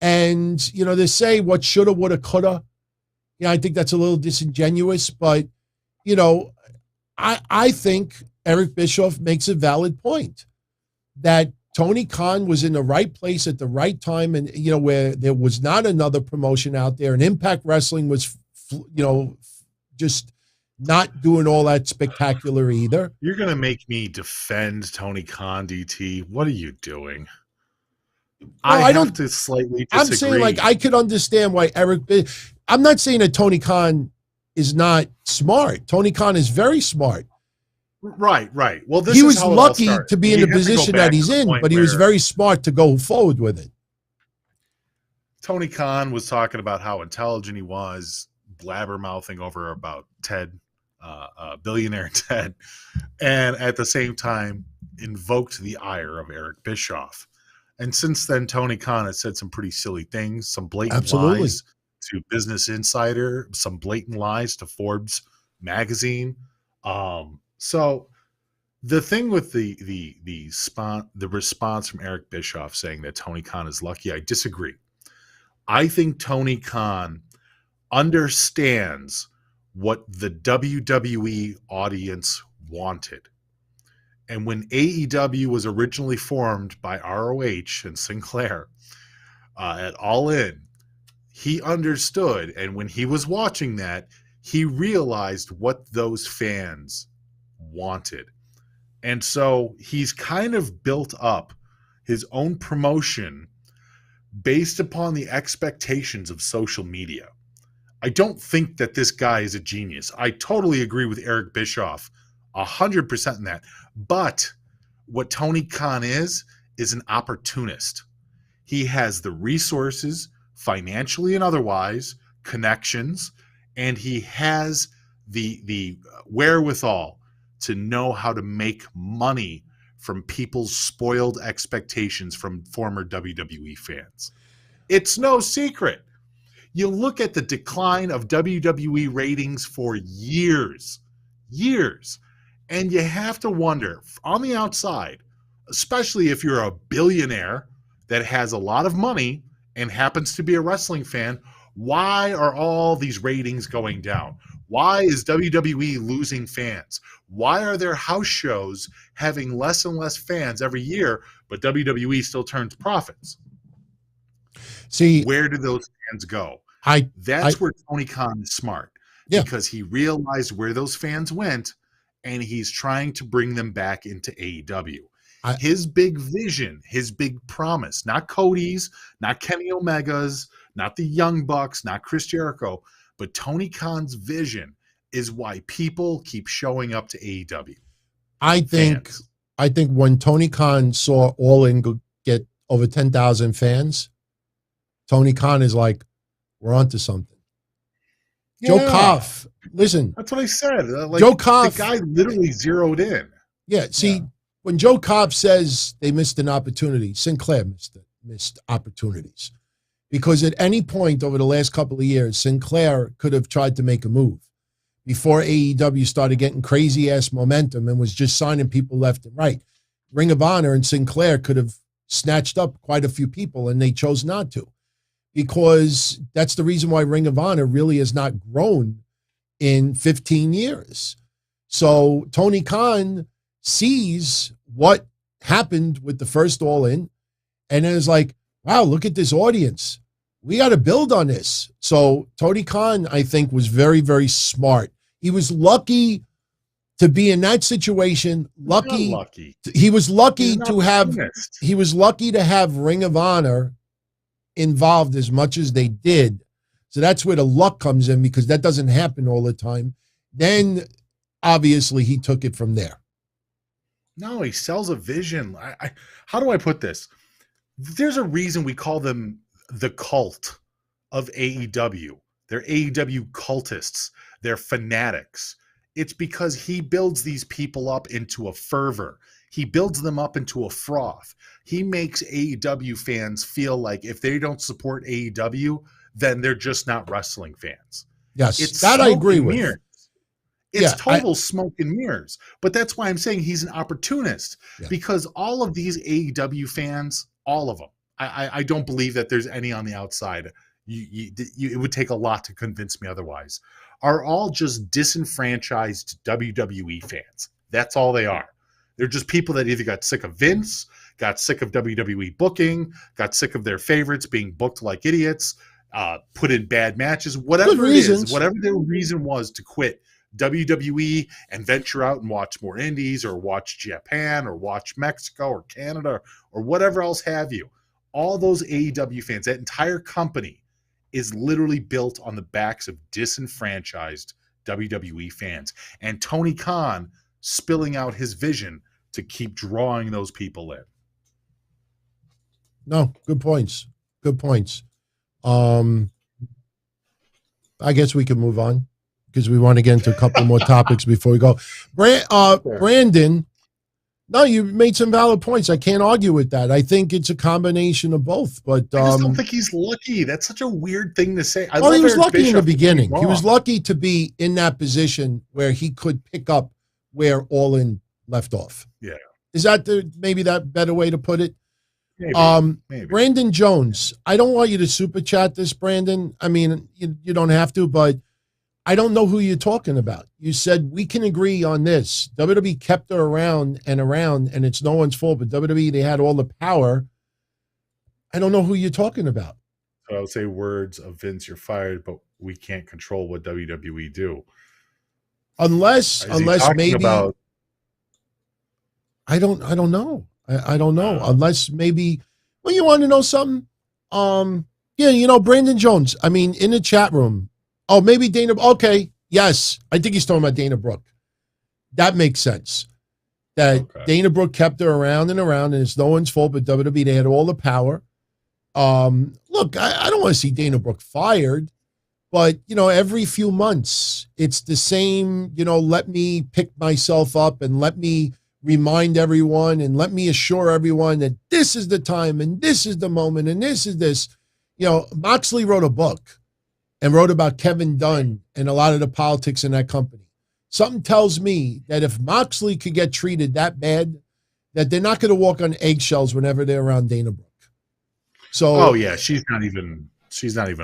S6: And, they say what shoulda, woulda, coulda. I think that's a little disingenuous, but, I think Eric Bischoff makes a valid point that Tony Khan was in the right place at the right time, and where there was not another promotion out there, and Impact Wrestling was, just not doing all that spectacular either.
S7: You're gonna make me defend Tony Khan, DT. What are you doing? I have to slightly disagree.
S6: I'm saying, I could understand why I'm not saying that Tony Khan is not smart. Tony Khan is very smart.
S7: Right. Well,
S6: he was lucky to be in the position that he's in, but he was very smart to go forward with it.
S7: Tony Khan was talking about how intelligent he was, blabbermouthing over about Ted, billionaire Ted, and at the same time invoked the ire of Eric Bischoff. And since then, Tony Khan has said some pretty silly things, some blatant lies to Business Insider, some blatant lies to Forbes magazine. So the thing with the response from Eric Bischoff saying that Tony Khan is lucky, I disagree. I think Tony Khan understands what the WWE audience wanted. And when AEW was originally formed by ROH and Sinclair at All In, he understood. And when he was watching that, he realized what those fans wanted. And so he's kind of built up his own promotion based upon the expectations of social media. I don't think that this guy is a genius. I totally agree with Eric Bischoff 100% in that. But what Tony Khan is an opportunist. He has the resources, financially and otherwise, connections, and he has the wherewithal to know how to make money from people's spoiled expectations from former WWE fans. It's no secret. You look at the decline of WWE ratings for years, and you have to wonder, on the outside, especially if you're a billionaire that has a lot of money and happens to be a wrestling fan, why are all these ratings going down? Why is WWE losing fans? Why are their house shows having less and less fans every year, but WWE still turns profits?
S6: See,
S7: where do those fans go? That's where Tony Khan is smart, because he realized where those fans went, and he's trying to bring them back into AEW. His big vision, his big promise, not Cody's, not Kenny Omega's, not the Young Bucks, not Chris Jericho, but Tony Khan's vision is why people keep showing up to AEW.
S6: I think when Tony Khan saw All In get over 10,000 fans, Tony Khan is like, we're onto something. Yeah. Joe Koff, listen.
S7: That's what I said.
S6: Joe Koff.
S7: The guy literally zeroed in.
S6: Yeah, see, when Joe Koff says they missed an opportunity, Sinclair missed opportunities. Because at any point over the last couple of years, Sinclair could have tried to make a move before AEW started getting crazy-ass momentum and was just signing people left and right. Ring of Honor and Sinclair could have snatched up quite a few people, and they chose not to, because that's the reason why Ring of Honor really has not grown in 15 years. So Tony Khan sees what happened with the first All In, and is like, wow, look at this audience. We got to build on this. So Tony Khan, I think, was very, very smart. He was lucky to be in that situation. He was lucky to have Ring of Honor involved as much as they did. So that's where the luck comes in, because that doesn't happen all the time. Then obviously he took it from there.
S7: No, he sells a vision. How do I put this? There's a reason we call them the cult of AEW. They're AEW cultists. They're fanatics. It's because he builds these people up into a fervor. He builds them up into a froth. He makes AEW fans feel like if they don't support AEW, then they're just not wrestling fans.
S6: Yes,
S7: it's
S6: that I agree with.
S7: Mirrors. It's total smoke and mirrors. But that's why I'm saying he's an opportunist, because all of these AEW fans, all of them, I don't believe that there's any on the outside. It would take a lot to convince me otherwise. Are all just disenfranchised WWE fans. That's all they are. They're just people that either got sick of Vince, got sick of WWE booking, got sick of their favorites being booked like idiots, put in bad matches, whatever it is, whatever their reason was to quit WWE and venture out and watch more indies or watch Japan or watch Mexico or Canada or whatever else have you. All those AEW fans, that entire company is literally built on the backs of disenfranchised WWE fans. And Tony Khan spilling out his vision to keep drawing those people in.
S6: No, good points. Good points. I guess we can move on because we want to get into a couple more topics before we go. Brandon, no, you made some valid points. I can't argue with that. I think it's a combination of both. But
S7: I just don't think he's lucky. That's such a weird thing to say.
S6: He was lucky in the beginning. He was lucky to be in that position where he could pick up where All In left off.
S7: Yeah.
S6: Is that maybe that better way to put it?
S7: Maybe.
S6: Brandon Jones, I don't want you to super chat this, Brandon. I mean, you don't have to, but I don't know who you're talking about. You said we can agree on this. WWE kept her around, and it's no one's fault, but WWE, they had all the power. I don't know who you're talking about.
S7: So I would say words of Vince, you're fired, but we can't control what WWE do.
S6: Unless maybe I don't know. I don't know. Unless maybe, well, you want to know something? Brandon Jones. I mean, in the chat room. Oh, maybe Dana. Okay. Yes. I think he's talking about Dana Brooke. That makes sense. Dana Brooke kept her around, and it's no one's fault, but WWE, they had all the power. Look, I don't want to see Dana Brooke fired, but, every few months, it's the same, let me pick myself up and let me remind everyone and let me assure everyone that this is the time and this is the moment and this is this. Moxley wrote a book and wrote about Kevin Dunn and a lot of the politics in that company. Something tells me that if Moxley could get treated that bad, that they're not going to walk on eggshells whenever they're around Dana Brooke. So,
S7: she's not even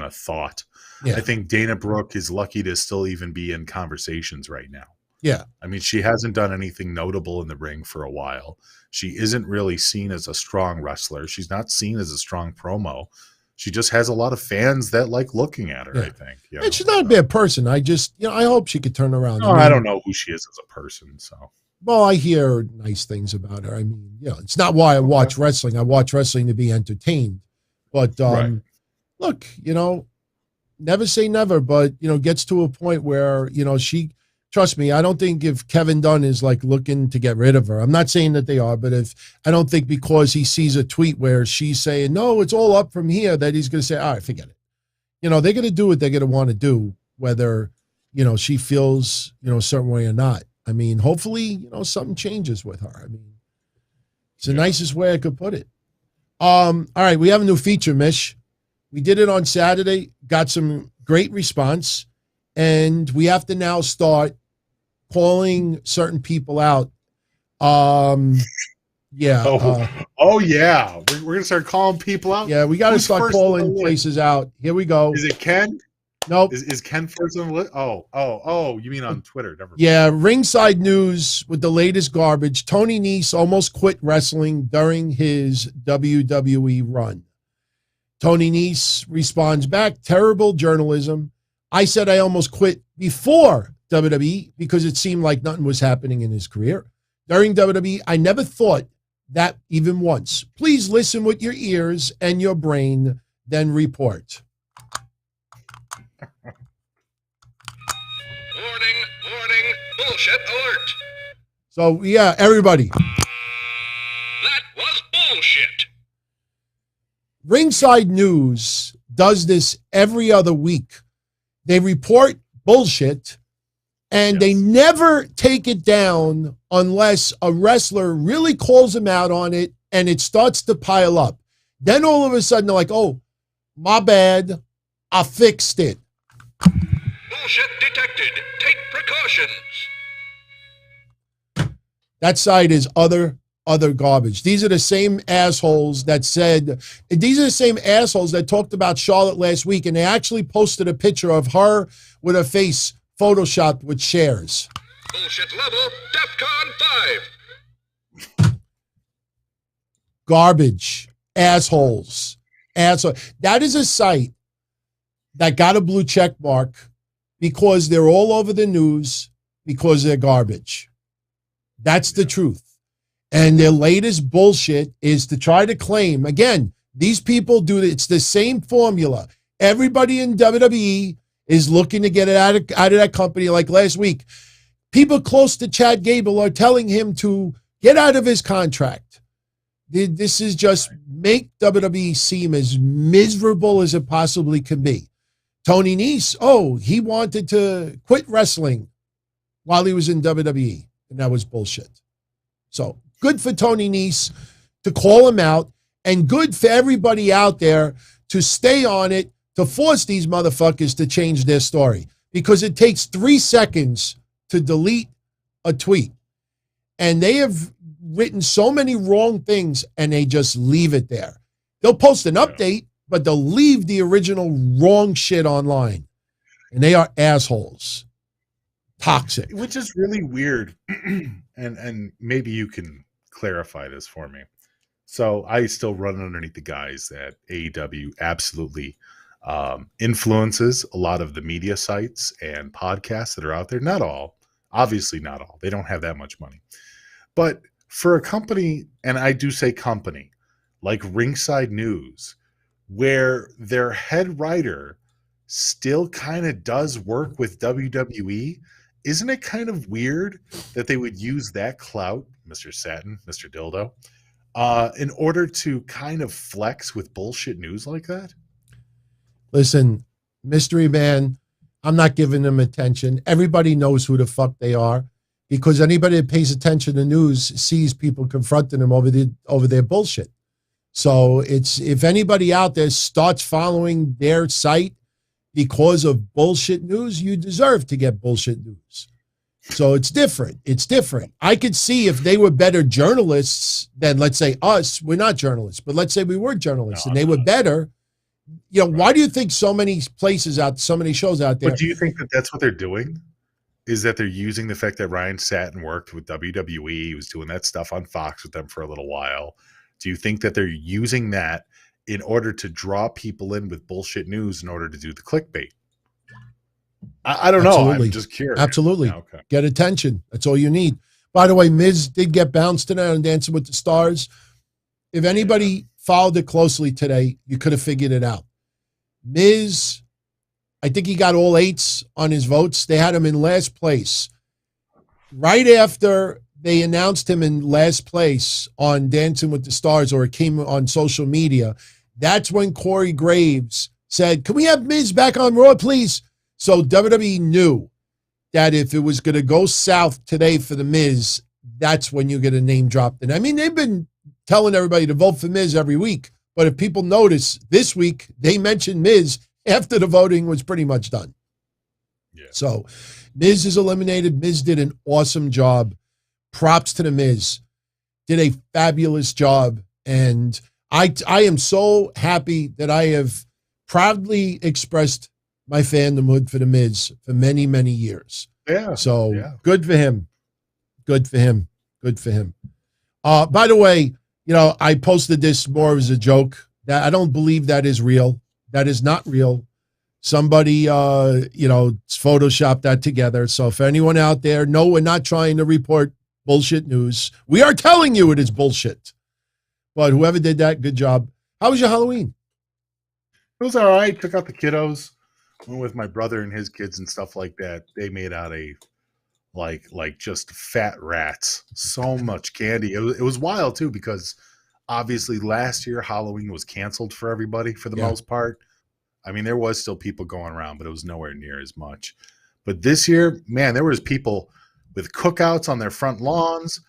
S7: a thought.
S6: Yeah.
S7: I think Dana Brooke is lucky to still even be in conversations right now.
S6: Yeah.
S7: I mean, she hasn't done anything notable in the ring for a while. She isn't really seen as a strong wrestler. She's not seen as a strong promo. She just has a lot of fans that like looking at her, I think.
S6: And she's not a bad person. I just, I hope she could turn around.
S7: I don't know who she is as a person, so.
S6: Well, I hear nice things about her. I mean, it's not why I watch wrestling. I watch wrestling to be entertained. But look, never say never, but, gets to a point where, trust me, I don't think if Kevin Dunn is like looking to get rid of her, I'm not saying that they are, but I don't think because he sees a tweet where she's saying, no, it's all up from here, that he's going to say, all right, forget it. They're going to do what they're going to want to do, whether, she feels, a certain way or not. I mean, hopefully, something changes with her. I mean, it's the nicest way I could put it. All right, we have a new feature, Mish. We did it on Saturday, got some great response, and we have to now start calling certain people out Yeah.
S7: Yeah. We're gonna start calling people out.
S6: Yeah, we got to
S7: Who's
S6: start
S7: first on the
S6: calling
S7: list?
S6: places out. Here we go.
S7: Is it Ken?
S6: Nope.
S7: Is Ken first on the list? Oh, you mean on Twitter? Never mind.
S6: Yeah, ringside news with the latest garbage. Tony Nese almost quit wrestling during his WWE run. Tony Nese responds back, terrible journalism. I said I almost quit before WWE because it seemed like nothing was happening in his career. During WWE, I never thought that even once. Please listen with your ears and your brain, then report.
S8: Warning, bullshit alert.
S6: So, yeah, everybody.
S8: That was bullshit.
S6: Ringside News does this every other week. They report bullshit, and they never take it down unless a wrestler really calls them out on it and it starts to pile up. Then all of a sudden they're like, oh, my bad, I fixed it.
S8: Bullshit detected. Take precautions.
S6: That side is other garbage. These are the same assholes that talked about Charlotte last week, and they actually posted a picture of her with her face photoshopped with shares.
S8: Bullshit level, DEFCON 5.
S6: Garbage. Assholes. That is a site that got a blue check mark because they're all over the news because they're garbage. That's the truth. And their latest bullshit is to try to claim, again, these people do it's the same formula. Everybody in WWE is looking to get it out of that company. Like last week, people close to Chad Gable are telling him to get out of his contract. This is just make WWE seem as miserable as it possibly can be. Tony Nese, he wanted to quit wrestling while he was in WWE, and that was bullshit. So good for Tony Nese to call him out, and good for everybody out there to stay on it, to force these motherfuckers to change their story, because it takes 3 seconds to delete a tweet. And they have written so many wrong things, and they just leave it there. They'll post an update, but they'll leave the original wrong shit online. And they are assholes. Toxic.
S7: Which is really weird. and maybe you can clarify this for me. So I still run underneath the guise that AEW absolutely influences a lot of the media sites and podcasts that are out there. Not all. Obviously not all. They don't have that much money. But for a company, and I do say company, like Ringside News, where their head writer still kind of does work with WWE, isn't it kind of weird that they would use that clout, Mr. Satin, Mr. Dildo, in order to kind of flex with bullshit news like that?
S6: Listen, Mystery Man, I'm not giving them attention. Everybody knows who the fuck they are, because anybody that pays attention to news sees people confronting them over their bullshit. So if anybody out there starts following their site because of bullshit news, you deserve to get bullshit news. So it's different. It's different. I could see if they were better journalists than, let's say, us. We're not journalists, but let's say we were journalists and they were better. You know, why do you think so many places out, so many shows out there?
S7: But do you think that that's what they're doing? Is that they're using the fact that Ryan sat and worked with WWE, he was doing that stuff on Fox with them for a little while. Do you think that they're using that in order to draw people in with bullshit news in order to do the clickbait? I don't know. I'm just curious.
S6: Absolutely.
S7: Yeah, okay.
S6: Get attention. That's all you need. By the way, Miz did get bounced tonight on Dancing with the Stars. If anybody followed it closely today, you could have figured it out. Miz, I think he got all 8s on his votes. They had him in last place. Right after they announced him in last place on Dancing with the Stars, or it came on social media, that's when Corey Graves said, "Can we have Miz back on Raw, please?" So WWE knew that if it was going to go south today for the Miz, that's when you get a name dropped. And I mean, they've been telling everybody to vote for Miz every week, but if people notice, this week they mentioned Miz after the voting was pretty much done. Yeah. So Miz is eliminated. Miz did an awesome job. Props to the Miz. did a fabulous job. And I am so happy that I have proudly expressed my fandomhood for The Miz for many, many years.
S7: Yeah.
S6: So good for him. Good for him. Good for him. By the way, I posted this more as a joke. That I don't believe that is real. That is not real. Somebody, photoshopped that together. So if anyone out there, no, we're not trying to report bullshit news. We are telling you it is bullshit. But whoever did that, good job. How was your Halloween?
S7: It was all right. Took out the kiddos. Went with my brother and his kids and stuff like that. They made out a like just fat rats. So much candy. It was wild too, because obviously last year Halloween was canceled for everybody for the most part. I mean, there was still people going around, but it was nowhere near as much. But this year, man, there was people with cookouts on their front lawns.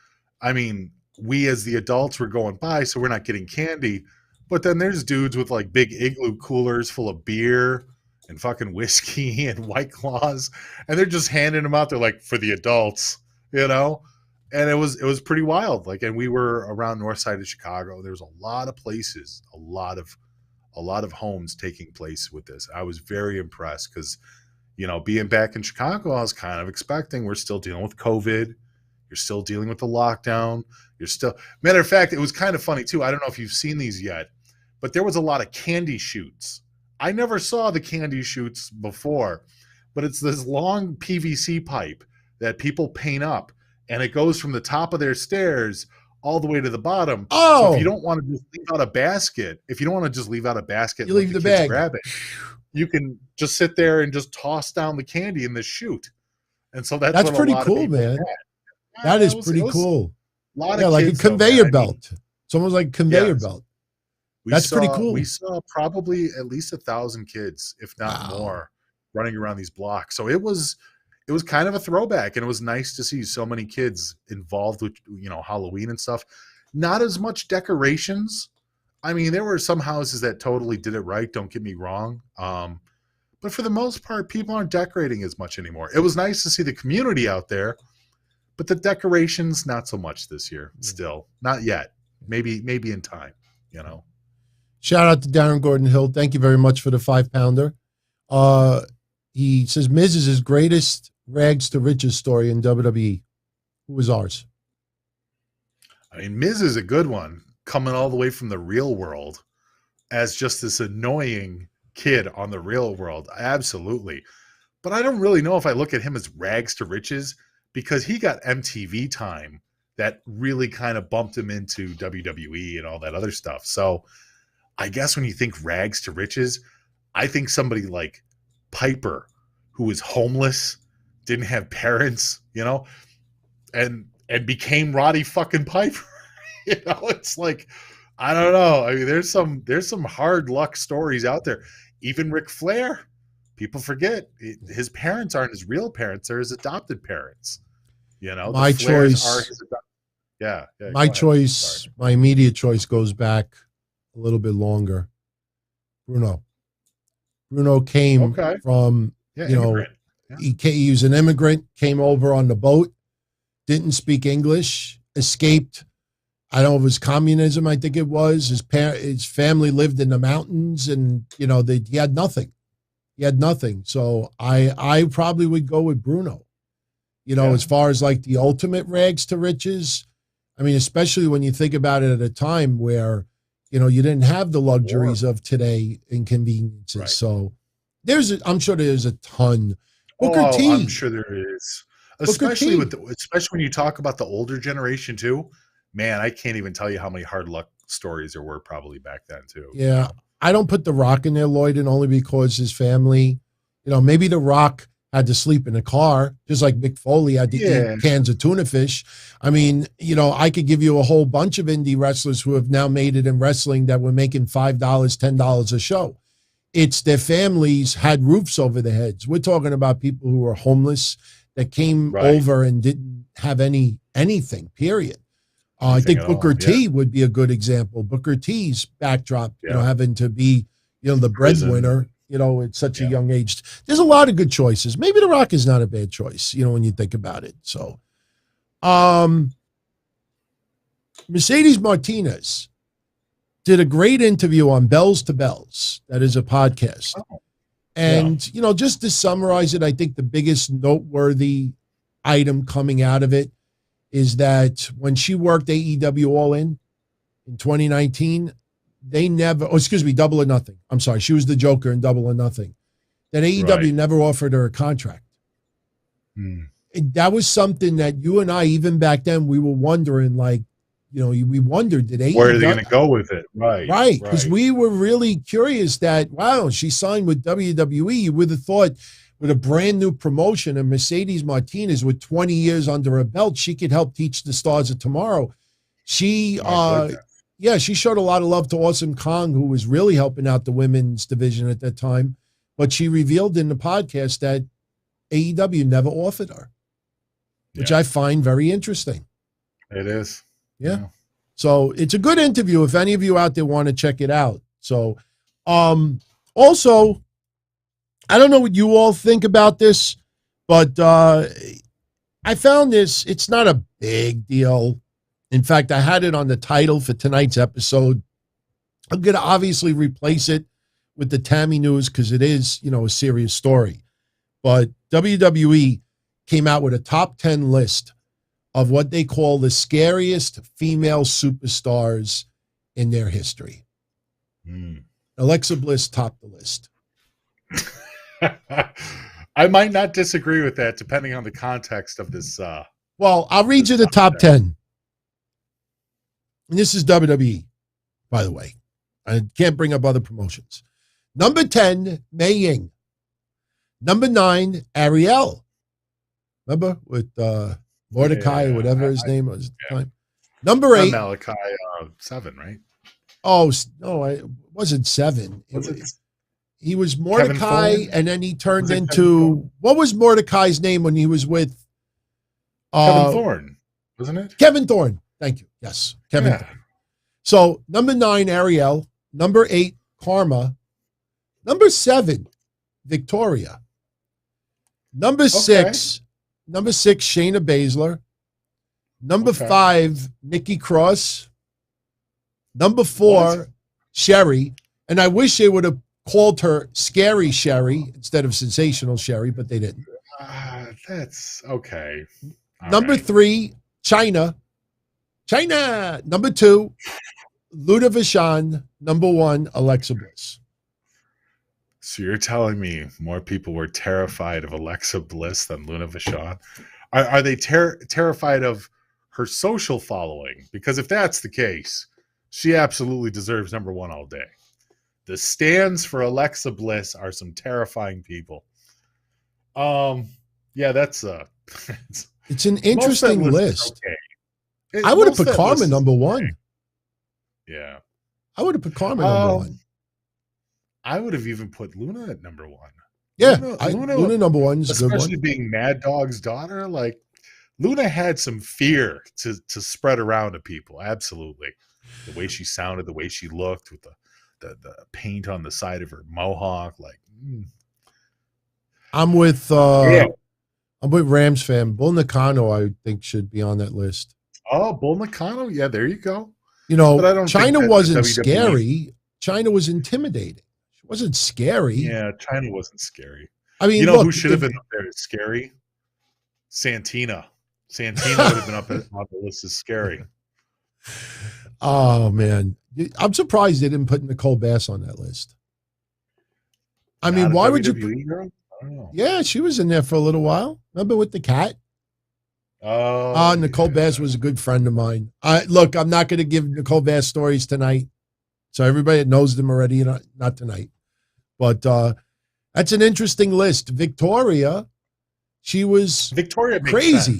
S7: I mean, we as the adults were going by, so we're not getting candy. But then there's dudes with like big igloo coolers full of beer and fucking whiskey and White Claws, and they're just handing them out. They're like, for the adults, And it was pretty wild. Like, and we were around north side of Chicago. There was a lot of places, a lot of homes taking place with this. I was very impressed because, being back in Chicago, I was kind of expecting we're still dealing with COVID. You're still dealing with the lockdown. Matter of fact, it was kind of funny too. I don't know if you've seen these yet, but there was a lot of candy shoots. I never saw the candy shoots before, but it's this long PVC pipe that people paint up, and it goes from the top of their stairs all the way to the bottom.
S6: Oh,
S7: so if you don't want to just leave out a basket,
S6: you leave the bag.
S7: Grab it. You can just sit there and just toss down the candy in the chute. And so that's
S6: pretty cool, man. That is pretty cool.
S7: Like a
S6: conveyor belt. It's almost like a conveyor belt. That's pretty cool.
S7: We saw probably at least 1,000 kids, if not more, running around these blocks. So it was kind of a throwback, and it was nice to see so many kids involved with Halloween and stuff. Not as much decorations. I mean, there were some houses that totally did it right, don't get me wrong. But for the most part, people aren't decorating as much anymore. It was nice to see the community out there, but the decorations not so much this year. Still not yet. Maybe in time.
S6: Shout out to Darren Gordon Hill. Thank you very much for the 5-pounder. He says Miz is his greatest rags to riches story in WWE. Who was ours?
S7: I mean, Miz is a good one, coming all the way from the real world as just this annoying kid on the real world. Absolutely. But I don't really know if I look at him as rags to riches, because he got MTV time that really kind of bumped him into WWE and all that other stuff. So I guess when you think rags to riches, I think somebody like Piper, who was homeless, didn't have parents, and became Roddy fucking Piper. It's like, I don't know. I mean, there's some hard luck stories out there. Even Ric Flair, people forget his parents aren't his real parents; they're his adopted parents.
S6: My choice. My choice. My immediate choice goes back a little bit longer. Bruno came from,
S7: immigrant.
S6: He was an immigrant, came over on the boat, didn't speak English, escaped. I don't know if it was communism, I think it was. His family lived in the mountains, and, he had nothing. He had nothing. So I probably would go with Bruno. As far as like the ultimate rags to riches, I mean, especially when you think about it at a time where, you didn't have the luxuries of today and conveniences. Right. So I'm sure there's a ton. Booker T.
S7: I'm sure there is. Especially when you talk about the older generation too. Man, I can't even tell you how many hard luck stories there were probably back then too.
S6: Yeah. I don't put The Rock in there, Lloyd, and only because his family, maybe The Rock had to sleep in a car, just like Mick Foley had to eat cans of tuna fish. I mean, I could give you a whole bunch of indie wrestlers who have now made it in wrestling that were making $5, $10 a show. It's their families had roofs over their heads. We're talking about people who were homeless that came over and didn't have anything, period. I think Booker T would be a good example. Booker T's backdrop, having to be, the breadwinner, at such a young age. There's a lot of good choices. Maybe The Rock is not a bad choice, when you think about it. So, Mercedes Martinez did a great interview on Bells to Bells. That is a podcast. And, you know, just to summarize it, I think the biggest noteworthy item coming out of it is that when she worked AEW All In 2019, they never, Double or Nothing. I'm sorry, she was the Joker in Double or Nothing. That AEW never offered her a contract. And that was something that you and I, even back then, we were wondering, like, you know, we wondered, did AEW,
S7: where are they going to go with it?
S6: Right. Because we were really curious that, wow, she signed with WWE. You would have thought with a brand new promotion and Mercedes Martinez with 20 years under her belt, she could help teach the stars of tomorrow. She, she showed a lot of love to Awesome Kong, who was really helping out the women's division at that time. But she revealed in the podcast that AEW never offered her, which I find very interesting.
S7: It is.
S6: Yeah. So it's a good interview if any of you out there want to check it out. So also, I don't know what you all think about this, but I found this, it's not a big deal. In fact, I had it on the title for tonight's episode. I'm going to obviously replace it with the Tammy news because it is, you know, a serious story. But WWE came out with a top 10 list of what they call the scariest female superstars in their history. Alexa Bliss topped the list.
S7: I might not disagree with that, depending on the context of this.
S6: Well, I'll read you the top 10. And this is WWE, by the way. I can't bring up other promotions. Number 10, Mei Ying. Number 9, Ariel. Remember with Mordecai or whatever his name was at the time. Number 8.
S7: Malachi 7, right?
S6: Oh, no, it wasn't 7. He was Mordecai, and then he turned into, what was Mordecai's name when he was with?
S7: Kevin Thorne, wasn't it?
S6: Kevin Thorne. Thank you. Yes, Kevin Thorne. So number 9, Ariel. Number 8, Karma. Number 7, Victoria. Number 6, Shayna Baszler. Number 5, Nikki Cross. Number 4, Sherry. And I wish they would have called her Scary Sherry instead of Sensational Sherry, but they didn't.
S7: That's okay.
S6: Number 3, China. Number 2, Luda Vachon. Number 1, Alexa Bliss.
S7: So you're telling me more people were terrified of Alexa Bliss than Luna Vachon? Are they terrified of her social following? Because if that's the case, she absolutely deserves number 1 all day. The stands for Alexa Bliss are some terrifying people. Yeah, that's
S6: it's an interesting list.
S7: Okay.
S6: I would have put Karma number 1.
S7: Okay. Yeah.
S6: I would have put Karma number 1.
S7: I would have even put Luna at number 1.
S6: Yeah, Luna number 1 is a good one.
S7: Especially being Mad Dog's daughter. Like, Luna had some fear to spread around to people. Absolutely. The way she sounded, the way she looked with the paint on the side of her mohawk. Like,
S6: I'm with Rams fan. Bull Nakano, I think, should be on that list.
S7: Oh, Bull Nakano? Yeah, there you go.
S6: You know, China wasn't scary. China was intimidating. She wasn't scary.
S7: Yeah, China wasn't scary.
S6: I mean,
S7: you know who should have been up there as scary? Santina. Santina would have been up on the list as scary.
S6: Oh, man. I'm surprised they didn't put Nicole Bass on that list. I mean, why would you?
S7: Girl? I don't know.
S6: Yeah, she was in there for a little while. Remember with the cat?
S7: Oh,
S6: Nicole Bass was a good friend of mine. Look, I'm not going to give Nicole Bass stories tonight. So everybody that knows them already, not tonight. But that's an interesting list. Victoria, she was crazy.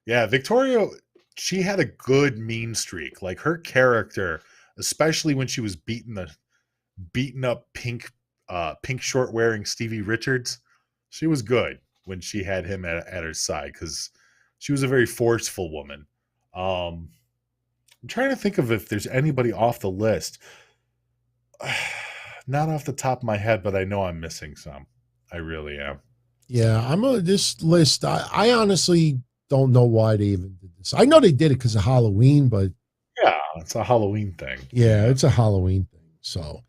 S7: Yeah, Victoria, she had a good mean streak. Like her character, especially when she was beating up pink short wearing Stevie Richards, she was good when she had him at her side because she was a very forceful woman. I'm trying to think of if there's anybody off the list. Not off the top of my head, but I know I'm missing some. I really am.
S6: Yeah, this list. I honestly don't know why they even did this. I know they did it because of Halloween, but
S7: Yeah, it's a Halloween thing.
S6: yeah, it's a Halloween thing. So,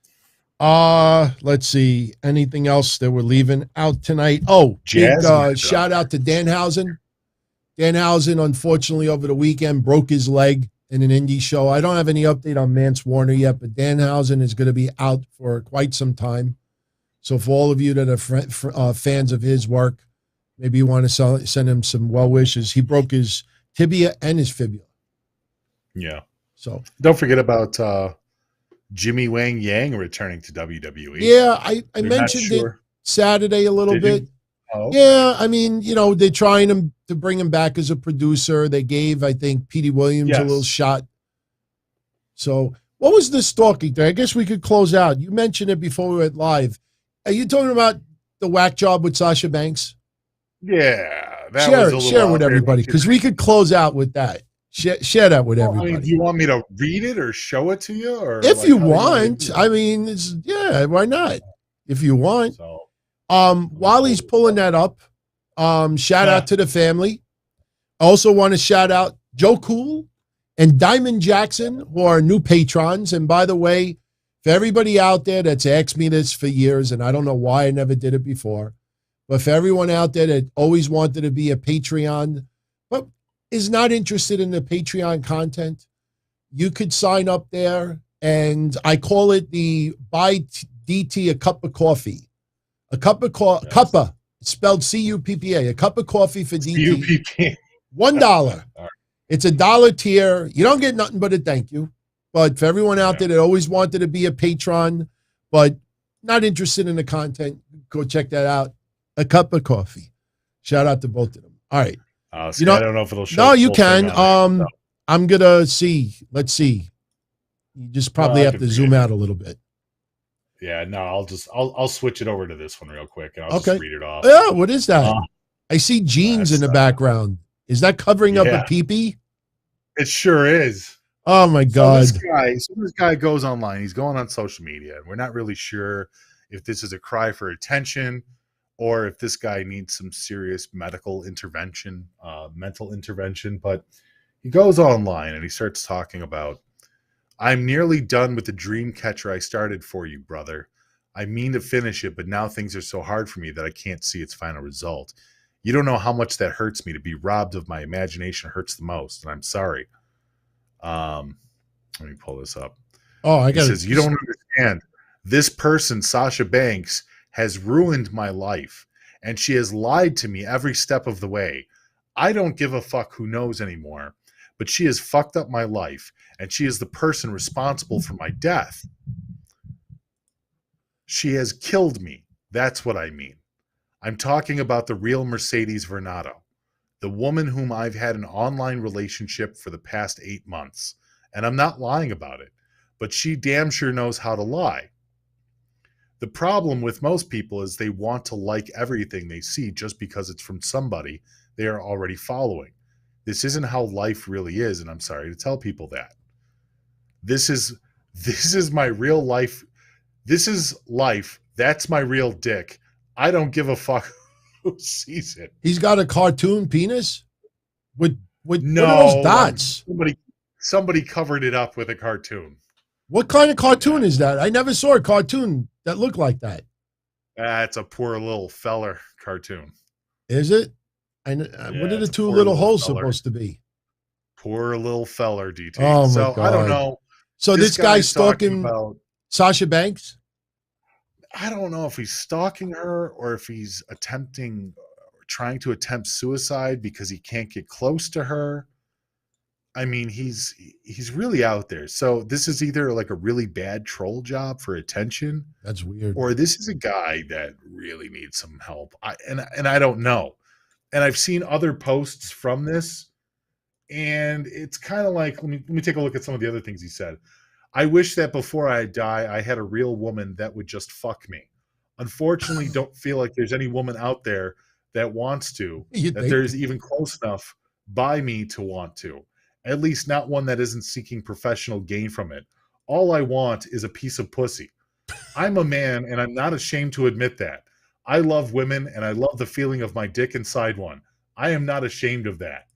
S6: let's see. Anything else that we're leaving out tonight? Oh, big
S7: Jazz
S6: shout out to Danhausen. Danhausen, unfortunately, over the weekend broke his leg in an indie show. I don't have any update on Mance Warner yet, but Danhausen is going to be out for quite some time. So for all of you that are fans of his work, maybe you want to send him some well wishes. He broke his tibia and his fibula.
S7: Yeah.
S6: So
S7: don't forget about Jimmy Wang Yang returning to WWE.
S6: Yeah, I mentioned it Saturday a little bit.
S7: Oh.
S6: Yeah, I mean, they're trying to bring him back as a producer. They gave, I think, Petey Williams a little shot. So what was the stalking thing? I guess we could close out. You mentioned it before we went live. Are you talking about the whack job with Sasha Banks?
S7: Yeah.
S6: Share with everybody, because we could close out with that. Share that with everybody.
S7: I mean, do you want me to read it or show it to you? Or
S6: if you want, I mean, why not? If you want.
S7: So,
S6: while he's pulling that up, shout out to the family. I also want to shout out Joe Cool and Diamond Jackson, who are new patrons. And by the way, for everybody out there that's asked me this for years, and I don't know why I never did it before, but for everyone out there that always wanted to be a Patreon, but is not interested in the Patreon content, you could sign up there, and I call it the buy DT a cup of coffee. A cup of cuppa, spelled C-U-P-P-A, a cup of coffee for DT.
S7: C-U-P-P-A.
S6: $1. It's $1 tier. You don't get nothing but a thank you. But for everyone out there that always wanted to be a patron, but not interested in the content, go check that out. A cup of coffee. Shout out to both of them. All right.
S7: I don't know if it'll show.
S6: No, you can. I'm gonna see. Let's see. You just probably have to zoom out a little bit.
S7: Yeah, no, I'll switch it over to this one real quick and I'll just read it off.
S6: Yeah, what is that? I see jeans in the background. Is that covering up a peepee?
S7: It sure is.
S6: Oh my God.
S7: So this guy goes online, he's going on social media, and we're not really sure if this is a cry for attention or if this guy needs some serious medical intervention, mental intervention. But he goes online and he starts talking about, I'm nearly done with the dream catcher I started for you, brother. I mean to finish it, but now things are so hard for me that I can't see its final result. You don't know how much that hurts me. To be robbed of my imagination hurts the most, and I'm sorry. Let me pull this up.
S6: Oh, I got it.
S7: He says, you don't understand. This person, Sasha Banks, has ruined my life, and she has lied to me every step of the way. I don't give a fuck who knows anymore, but she has fucked up my life, and she is the person responsible for my death. She has killed me. That's what I mean. I'm talking about the real Mercedes Vernado, the woman whom I've had an online relationship for the past 8 months. And I'm not lying about it, but she damn sure knows how to lie. The problem with most people is they want to like everything they see just because it's from somebody they are already following. This isn't how life really is, and I'm sorry to tell people that. This is my real life. This is life. That's my real dick. I don't give a fuck who sees it.
S6: He's got a cartoon penis with
S7: no
S6: what are those dots.
S7: Somebody covered it up with a cartoon.
S6: What kind of cartoon is that? I never saw a cartoon that looked like that.
S7: It's a poor little feller cartoon.
S6: Is it? And what are the two little holes supposed to be?
S7: Poor little feller, DT.
S6: Oh my God.
S7: I don't know.
S6: So this guy's stalking Sasha Banks?
S7: I don't know if he's stalking her or if he's trying to attempt suicide because he can't get close to her. I mean, he's really out there. So this is either like a really bad troll job for attention.
S6: That's weird.
S7: Or this is a guy that really needs some help. And I don't know. And I've seen other posts from this, and it's kind of like, let me take a look at some of the other things he said. I wish that before I die, I had a real woman that would just fuck me. Unfortunately, don't feel like there's any woman out there that wants to, that there's even close enough by me to want to. At least not one that isn't seeking professional gain from it. All I want is a piece of pussy. I'm a man, and I'm not ashamed to admit that. I love women, and I love the feeling of my dick inside one. I am not ashamed of that.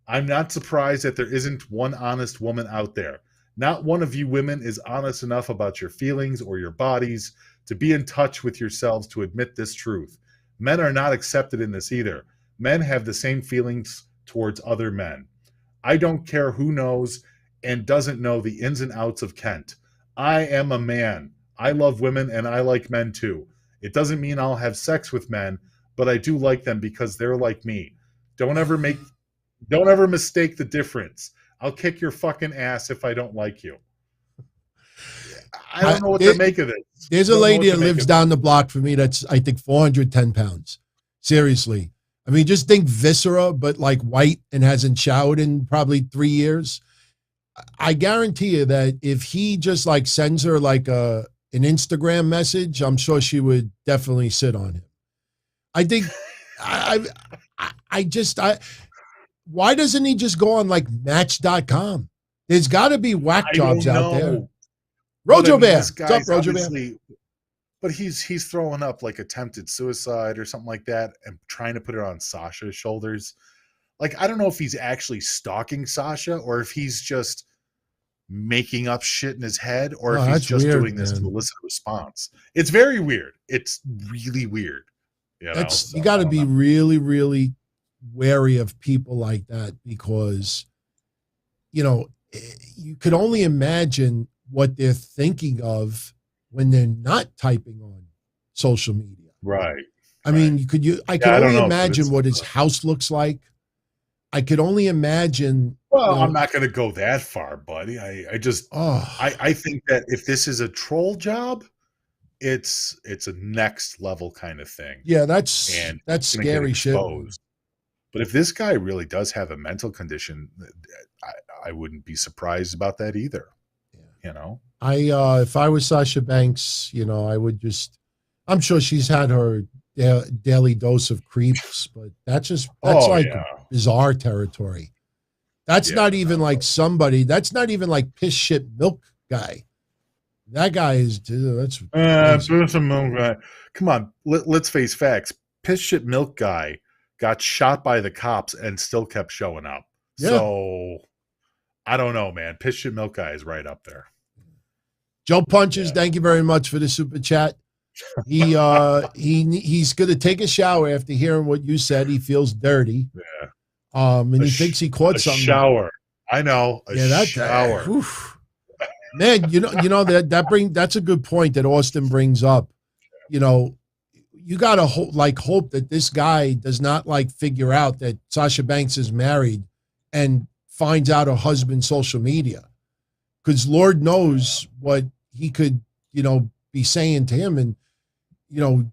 S7: I'm not surprised that there isn't one honest woman out there. Not one of you women is honest enough about your feelings or your bodies to be in touch with yourselves to admit this truth. Men are not accepted in this either. Men have the same feelings towards other men. I don't care who knows and doesn't know the ins and outs of Kent. I am a man. I love women and I like men too. It doesn't mean I'll have sex with men, but I do like them because they're like me. Don't ever mistake the difference. I'll kick your fucking ass if I don't like you. I don't know what to make of it.
S6: There's a lady that lives down the block from me that's, I think, 410 pounds. Seriously. I mean, just think viscera, but like white and hasn't showered in probably 3 years. I guarantee you that if he just like sends her like an Instagram message, I'm sure she would definitely sit on him. I think, why doesn't he just go on like Match.com? There's got to be whack jobs out there. Rojo Bear. What's up, Rojo Bear?
S7: But he's throwing up like attempted suicide or something like that and trying to put it on Sasha's shoulders. Like, I don't know if he's actually stalking Sasha or if he's just making up shit in his head or if he's just doing this to elicit a response. It's very weird. It's really weird. You
S6: got to be really, really wary of people like that because, you could only imagine what they're thinking of when they're not typing on social media.
S7: Right.
S6: I mean, I could only imagine what his house looks like. I could only imagine.
S7: Well, I'm not going to go that far, buddy. I think that if this is a troll job, it's a next level kind of thing.
S6: Yeah, that's scary shit.
S7: But if this guy really does have a mental condition, I wouldn't be surprised about that either.
S6: If I was Sasha Banks, I would I'm sure she's had her daily dose of creeps, but that's bizarre territory. That's not even like piss shit milk guy. That guy is, that's
S7: piss and milk guy. Come on, let's face facts. Piss shit milk guy got shot by the cops and still kept showing up. Yeah. So I don't know, man. Piss shit milk guy is right up there.
S6: Joe Punches, thank you very much for the super chat. He's going to take a shower after hearing what you said. He feels dirty.
S7: Yeah.
S6: And he thinks he caught something.
S7: Shower. I know. Shower.
S6: Man, that's a good point that Austin brings up. You got to hope that this guy does not figure out that Sasha Banks is married and finds out her husband's social media. Because Lord knows what he could, be saying to him. And,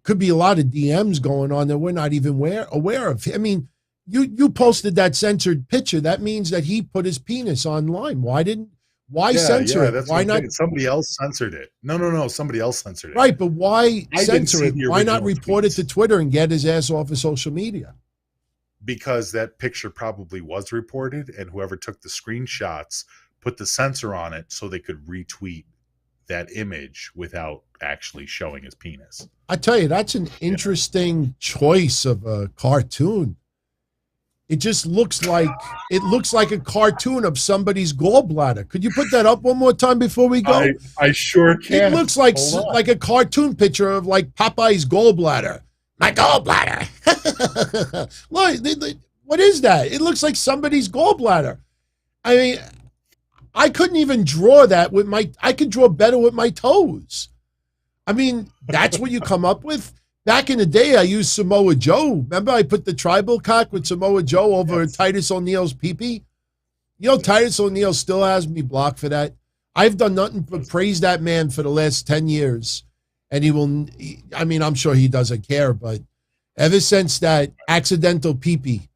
S6: could be a lot of DMs going on that we're not even aware of. I mean, you posted that censored picture. That means that he put his penis online. Why censor it? Why not?
S7: Somebody else censored it. No. Somebody else censored it.
S6: Right, but why censor it? Why not report it to Twitter and get his ass off of social media?
S7: Because that picture probably was reported, and whoever took the screenshots put the censor on it so they could retweet that image without actually showing his penis.
S6: I tell you, that's an interesting choice of a cartoon. It just looks like a cartoon of somebody's gallbladder. Could you put that up one more time before we go?
S7: I sure can.
S6: It looks like a cartoon picture of Popeye's gallbladder. My gallbladder. Look, what is that? It looks like somebody's gallbladder. I mean, I couldn't even draw that I could draw better with my toes. I mean, that's what you come up with? Back in the day, I used Samoa Joe. Remember, I put the tribal cock with Samoa Joe over Titus O'Neil's pee-pee? Titus O'Neil still has me blocked for that. I've done nothing but praise that man for the last 10 years. And I'm sure he doesn't care, but ever since that accidental pee-pee,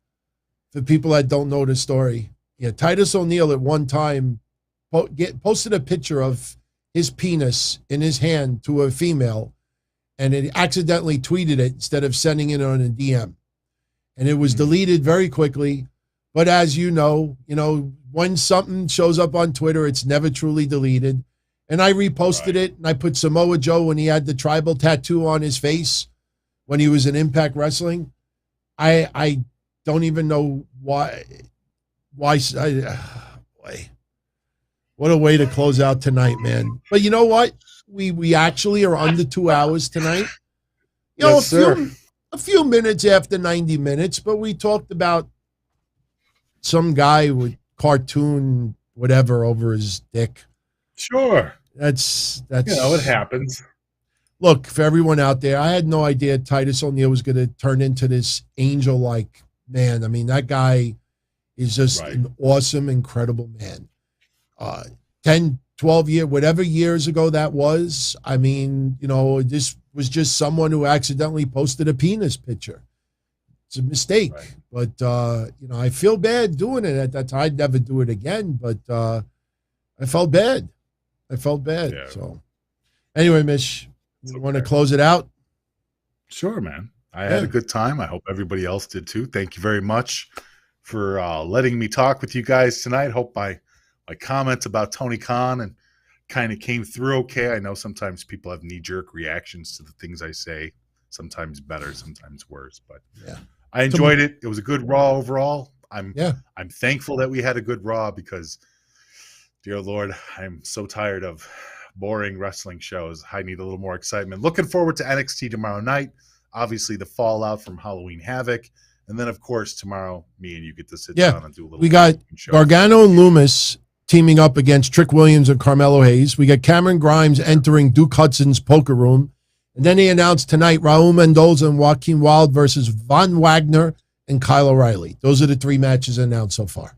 S6: for people that don't know the story, Titus O'Neil at one time posted a picture of his penis in his hand to a female, and it accidentally tweeted it instead of sending it on a DM. And it was deleted very quickly. But as you know, when something shows up on Twitter, it's never truly deleted. And I reposted it, and I put Samoa Joe when he had the tribal tattoo on his face when he was in Impact Wrestling. I don't even know why. Boy, what a way to close out tonight, man. But you know what? We actually are under 2 hours tonight. You know, a few minutes after 90 minutes, but we talked about some guy with cartoon whatever over his dick.
S7: Sure.
S6: That's
S7: it happens.
S6: Look, for everyone out there, I had no idea Titus O'Neil was going to turn into this angel-like man. I mean, that guy is just an awesome, incredible man. 10, 12 years, whatever years ago that was, I mean, you know, this was just someone who accidentally posted a penis picture. It's a mistake. Right. But, you know, I feel bad doing it at that time. I'd never do it again, but I felt bad. Yeah. So, anyway, Mish, you want to close it out?
S7: Sure, man. I had a good time. I hope everybody else did too. Thank you very much for letting me talk with you guys tonight. Hope my comments about Tony Khan and kind of came through okay. I know sometimes people have knee-jerk reactions to the things I say, sometimes better, sometimes worse, but I enjoyed it. It was a good Raw overall. I'm thankful that we had a good Raw because, dear Lord, I'm so tired of boring wrestling shows. I need a little more excitement. Looking forward to NXT tomorrow night. Obviously, the fallout from Halloween Havoc. And then, of course, tomorrow, me and you get to sit down and do a little.
S6: We got Gargano and Loomis teaming up against Trick Williams and Carmelo Hayes. We got Cameron Grimes entering Duke Hudson's Poker Room. And then he announced tonight Raul Mendoza and Joaquin Wilde versus Von Wagner and Kyle O'Reilly. Those are the 3 matches announced so far.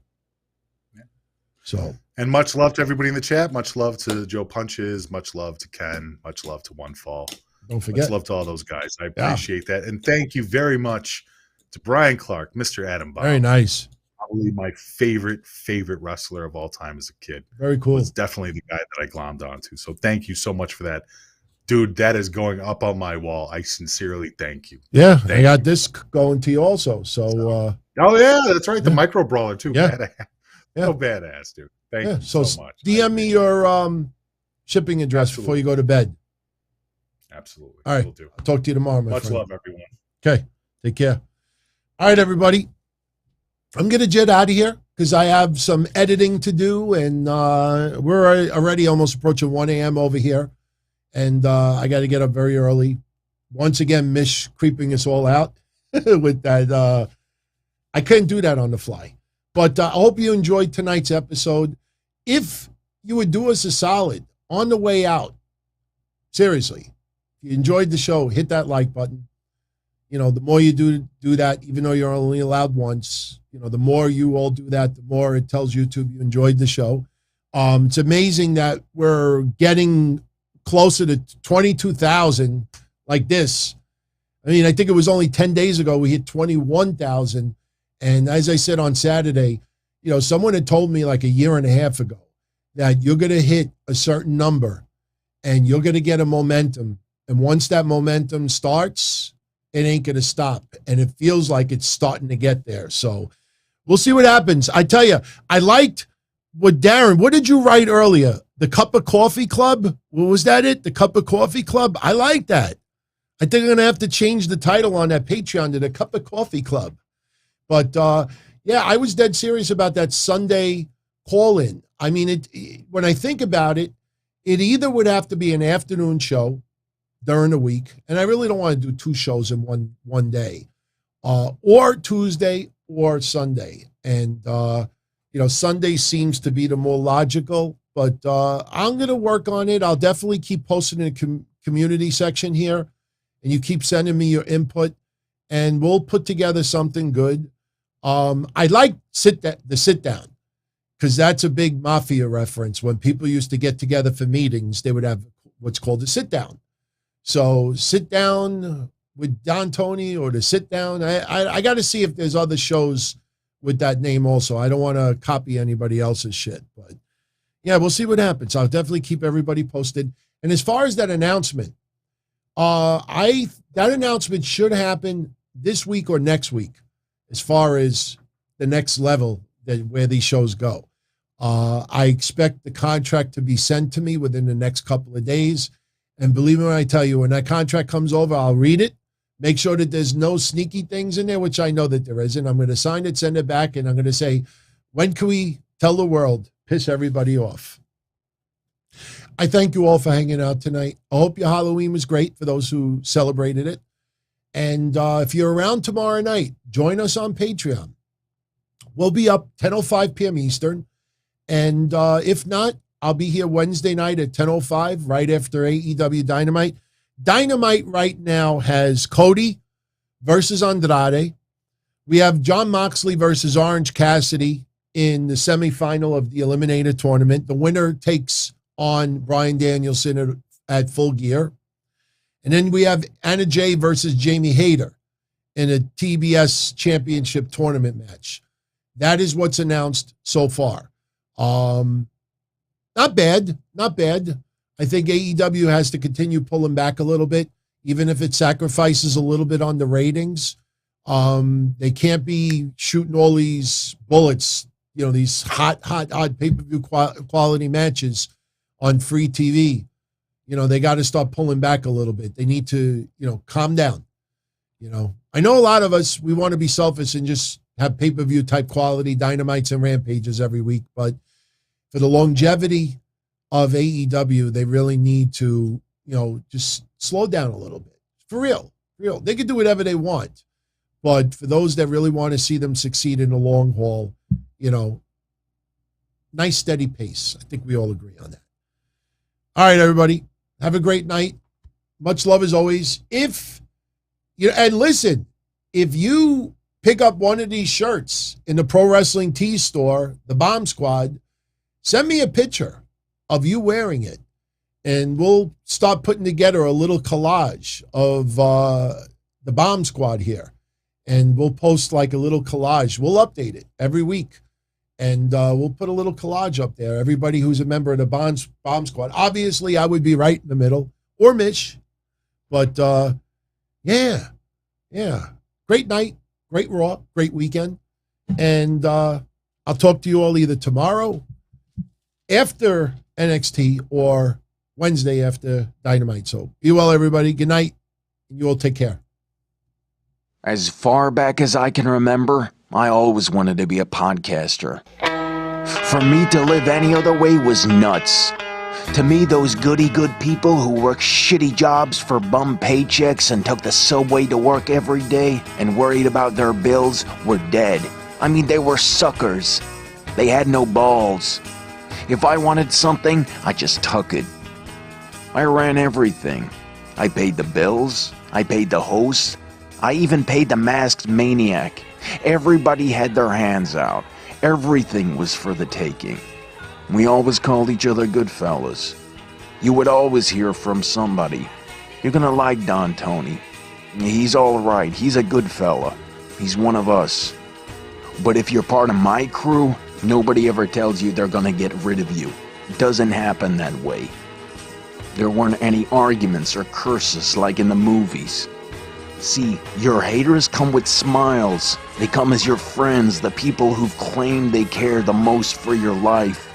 S7: Yeah.
S6: So.
S7: And much love to everybody in the chat. Much love to Joe Punches. Much love to Ken. Much love to One Fall.
S6: Don't forget.
S7: Much love to all those guys. I appreciate that. And thank you very much to Brian Clark, Mr. Adam Baum.
S6: Very nice.
S7: Probably my favorite wrestler of all time as a kid.
S6: Very cool.
S7: It's definitely the guy that I glommed onto. So thank you so much for that. Dude, that is going up on my wall. I sincerely thank you.
S6: Yeah, I got this going to you also. So
S7: oh yeah, that's right. The micro brawler too.
S6: Yeah.
S7: Badass. So badass, dude. Thank you so much.
S6: DM me your shipping address before you go to bed.
S7: Absolutely.
S6: All right.
S7: Will do.
S6: I'll talk to you tomorrow, my
S7: Much
S6: friend.
S7: love, everyone.
S6: Okay. Take care. All right, everybody. I'm going to jet out of here because I have some editing to do, and we're already almost approaching 1 a.m. over here, and I got to get up very early. Once again, Mish creeping us all out with that. I couldn't do that on the fly. But I hope you enjoyed tonight's episode. If you would do us a solid on the way out, seriously, if you enjoyed the show, hit that like button. You know, the more you do that, even though you're only allowed once, you know, the more you all do that, the more it tells YouTube you enjoyed the show. It's amazing that we're getting closer to 22,000 like this. I mean, I think it was only 10 days ago we hit 21,000. And as I said on Saturday, you know, someone had told me like a year and a half ago that you're going to hit a certain number and you're going to get a momentum. And once that momentum starts, it ain't going to stop. And it feels like it's starting to get there. So we'll see what happens. I tell you, I liked what Darren, what did you write earlier? The Cup of Coffee Club? What was that it? The Cup of Coffee Club? I like that. I think I'm going to have to change the title on that Patreon to the Cup of Coffee Club. But, yeah, I was dead serious about that Sunday call-in. I mean, when I think about it, it either would have to be an afternoon show during the week, and I really don't want to do 2 shows in one day, or Tuesday or Sunday. And, you know, Sunday seems to be the more logical, but I'm going to work on it. I'll definitely keep posting in the community section here, and you keep sending me your input, and we'll put together something good. I like the sit down because that's a big mafia reference. When people used to get together for meetings, they would have what's called a sit down. So sit down with Don Tony or the sit down. I got to see if there's other shows with that name also. I don't want to copy anybody else's shit, but yeah, we'll see what happens. I'll definitely keep everybody posted. And as far as that announcement, that announcement should happen this week or next week. As far as the next level where these shows go. I expect the contract to be sent to me within the next couple of days. And believe me when I tell you, when that contract comes over, I'll read it, Make sure that there's no sneaky things in there, which I know that there isn't. I'm going to sign it, send it back, and I'm going to say, when can we tell the world, piss everybody off? I thank you all for hanging out tonight. I hope your Halloween was great for those who celebrated it. And if you're around tomorrow night, join us on Patreon. We'll be up 10:05 p.m. Eastern. And if not, I'll be here Wednesday night at 10:05, right after AEW Dynamite. Dynamite right now has Cody versus Andrade. We have Jon Moxley versus Orange Cassidy in the semifinal of the Eliminator tournament. The winner takes on Bryan Danielson at Full Gear. And then we have Anna Jay versus Jamie Hayter in a TBS championship tournament match. That is what's announced so far. Not bad. I think AEW has to continue pulling back a little bit, even if it sacrifices a little bit on the ratings. They can't be shooting all these bullets, these hot pay-per-view quality matches on free TV. They got to start pulling back a little bit. They need to, calm down. I know a lot of us, we want to be selfish and just have pay-per-view type quality dynamites and rampages every week. But for the longevity of AEW, they really need to, just slow down a little bit. For real. They can do whatever they want. But for those that really want to see them succeed in the long haul, nice steady pace. I think we all agree on that. All right, everybody. Have a great night. Much love as always. And listen, if you pick up one of these shirts in the Pro Wrestling Tees store, the Bomb Squad, send me a picture of you wearing it, and we'll start putting together a little collage of the Bomb Squad here, and we'll post like a little collage. We'll update it every week, and we'll put a little collage up there. Everybody who's a member of the Bomb Squad. Obviously, I would be right in the middle, or Mish, but yeah. Great night, great Raw, great weekend, and I'll talk to you all either tomorrow after NXT or Wednesday after Dynamite. So be well, everybody. Good night, and you all take care.
S9: As far back as I can remember, I always wanted to be a podcaster. For me to live any other way was nuts. To me, those goody-good people who worked shitty jobs for bum paychecks and took the subway to work every day and worried about their bills were dead. I mean, they were suckers. They had no balls. If I wanted something, I just took it. I ran everything. I paid the bills. I paid the host. I even paid the masked maniac. Everybody had their hands out. Everything was for the taking. We always called each other good fellas. You would always hear from somebody. You're gonna like Don Tony. He's alright. He's a good fella. He's one of us. But if you're part of my crew, nobody ever tells you they're gonna get rid of you. It doesn't happen that way. There weren't any arguments or curses like in the movies. See, your haters come with smiles. They come as your friends, the people who've claimed they care the most for your life.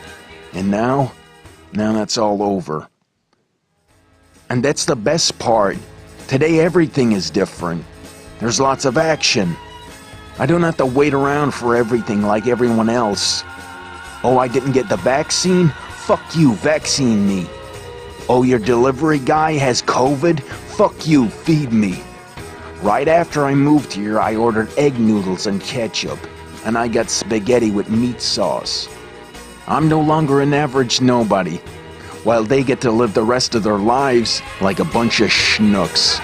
S9: And now that's all over. And that's the best part. Today everything is different. There's lots of action. I don't have to wait around for everything like everyone else. Oh, I didn't get the vaccine? Fuck you, vaccine me. Oh, your delivery guy has COVID? Fuck you, feed me. Right after I moved here, I ordered egg noodles and ketchup, and I got spaghetti with meat sauce. I'm no longer an average nobody, while they get to live the rest of their lives like a bunch of schnooks.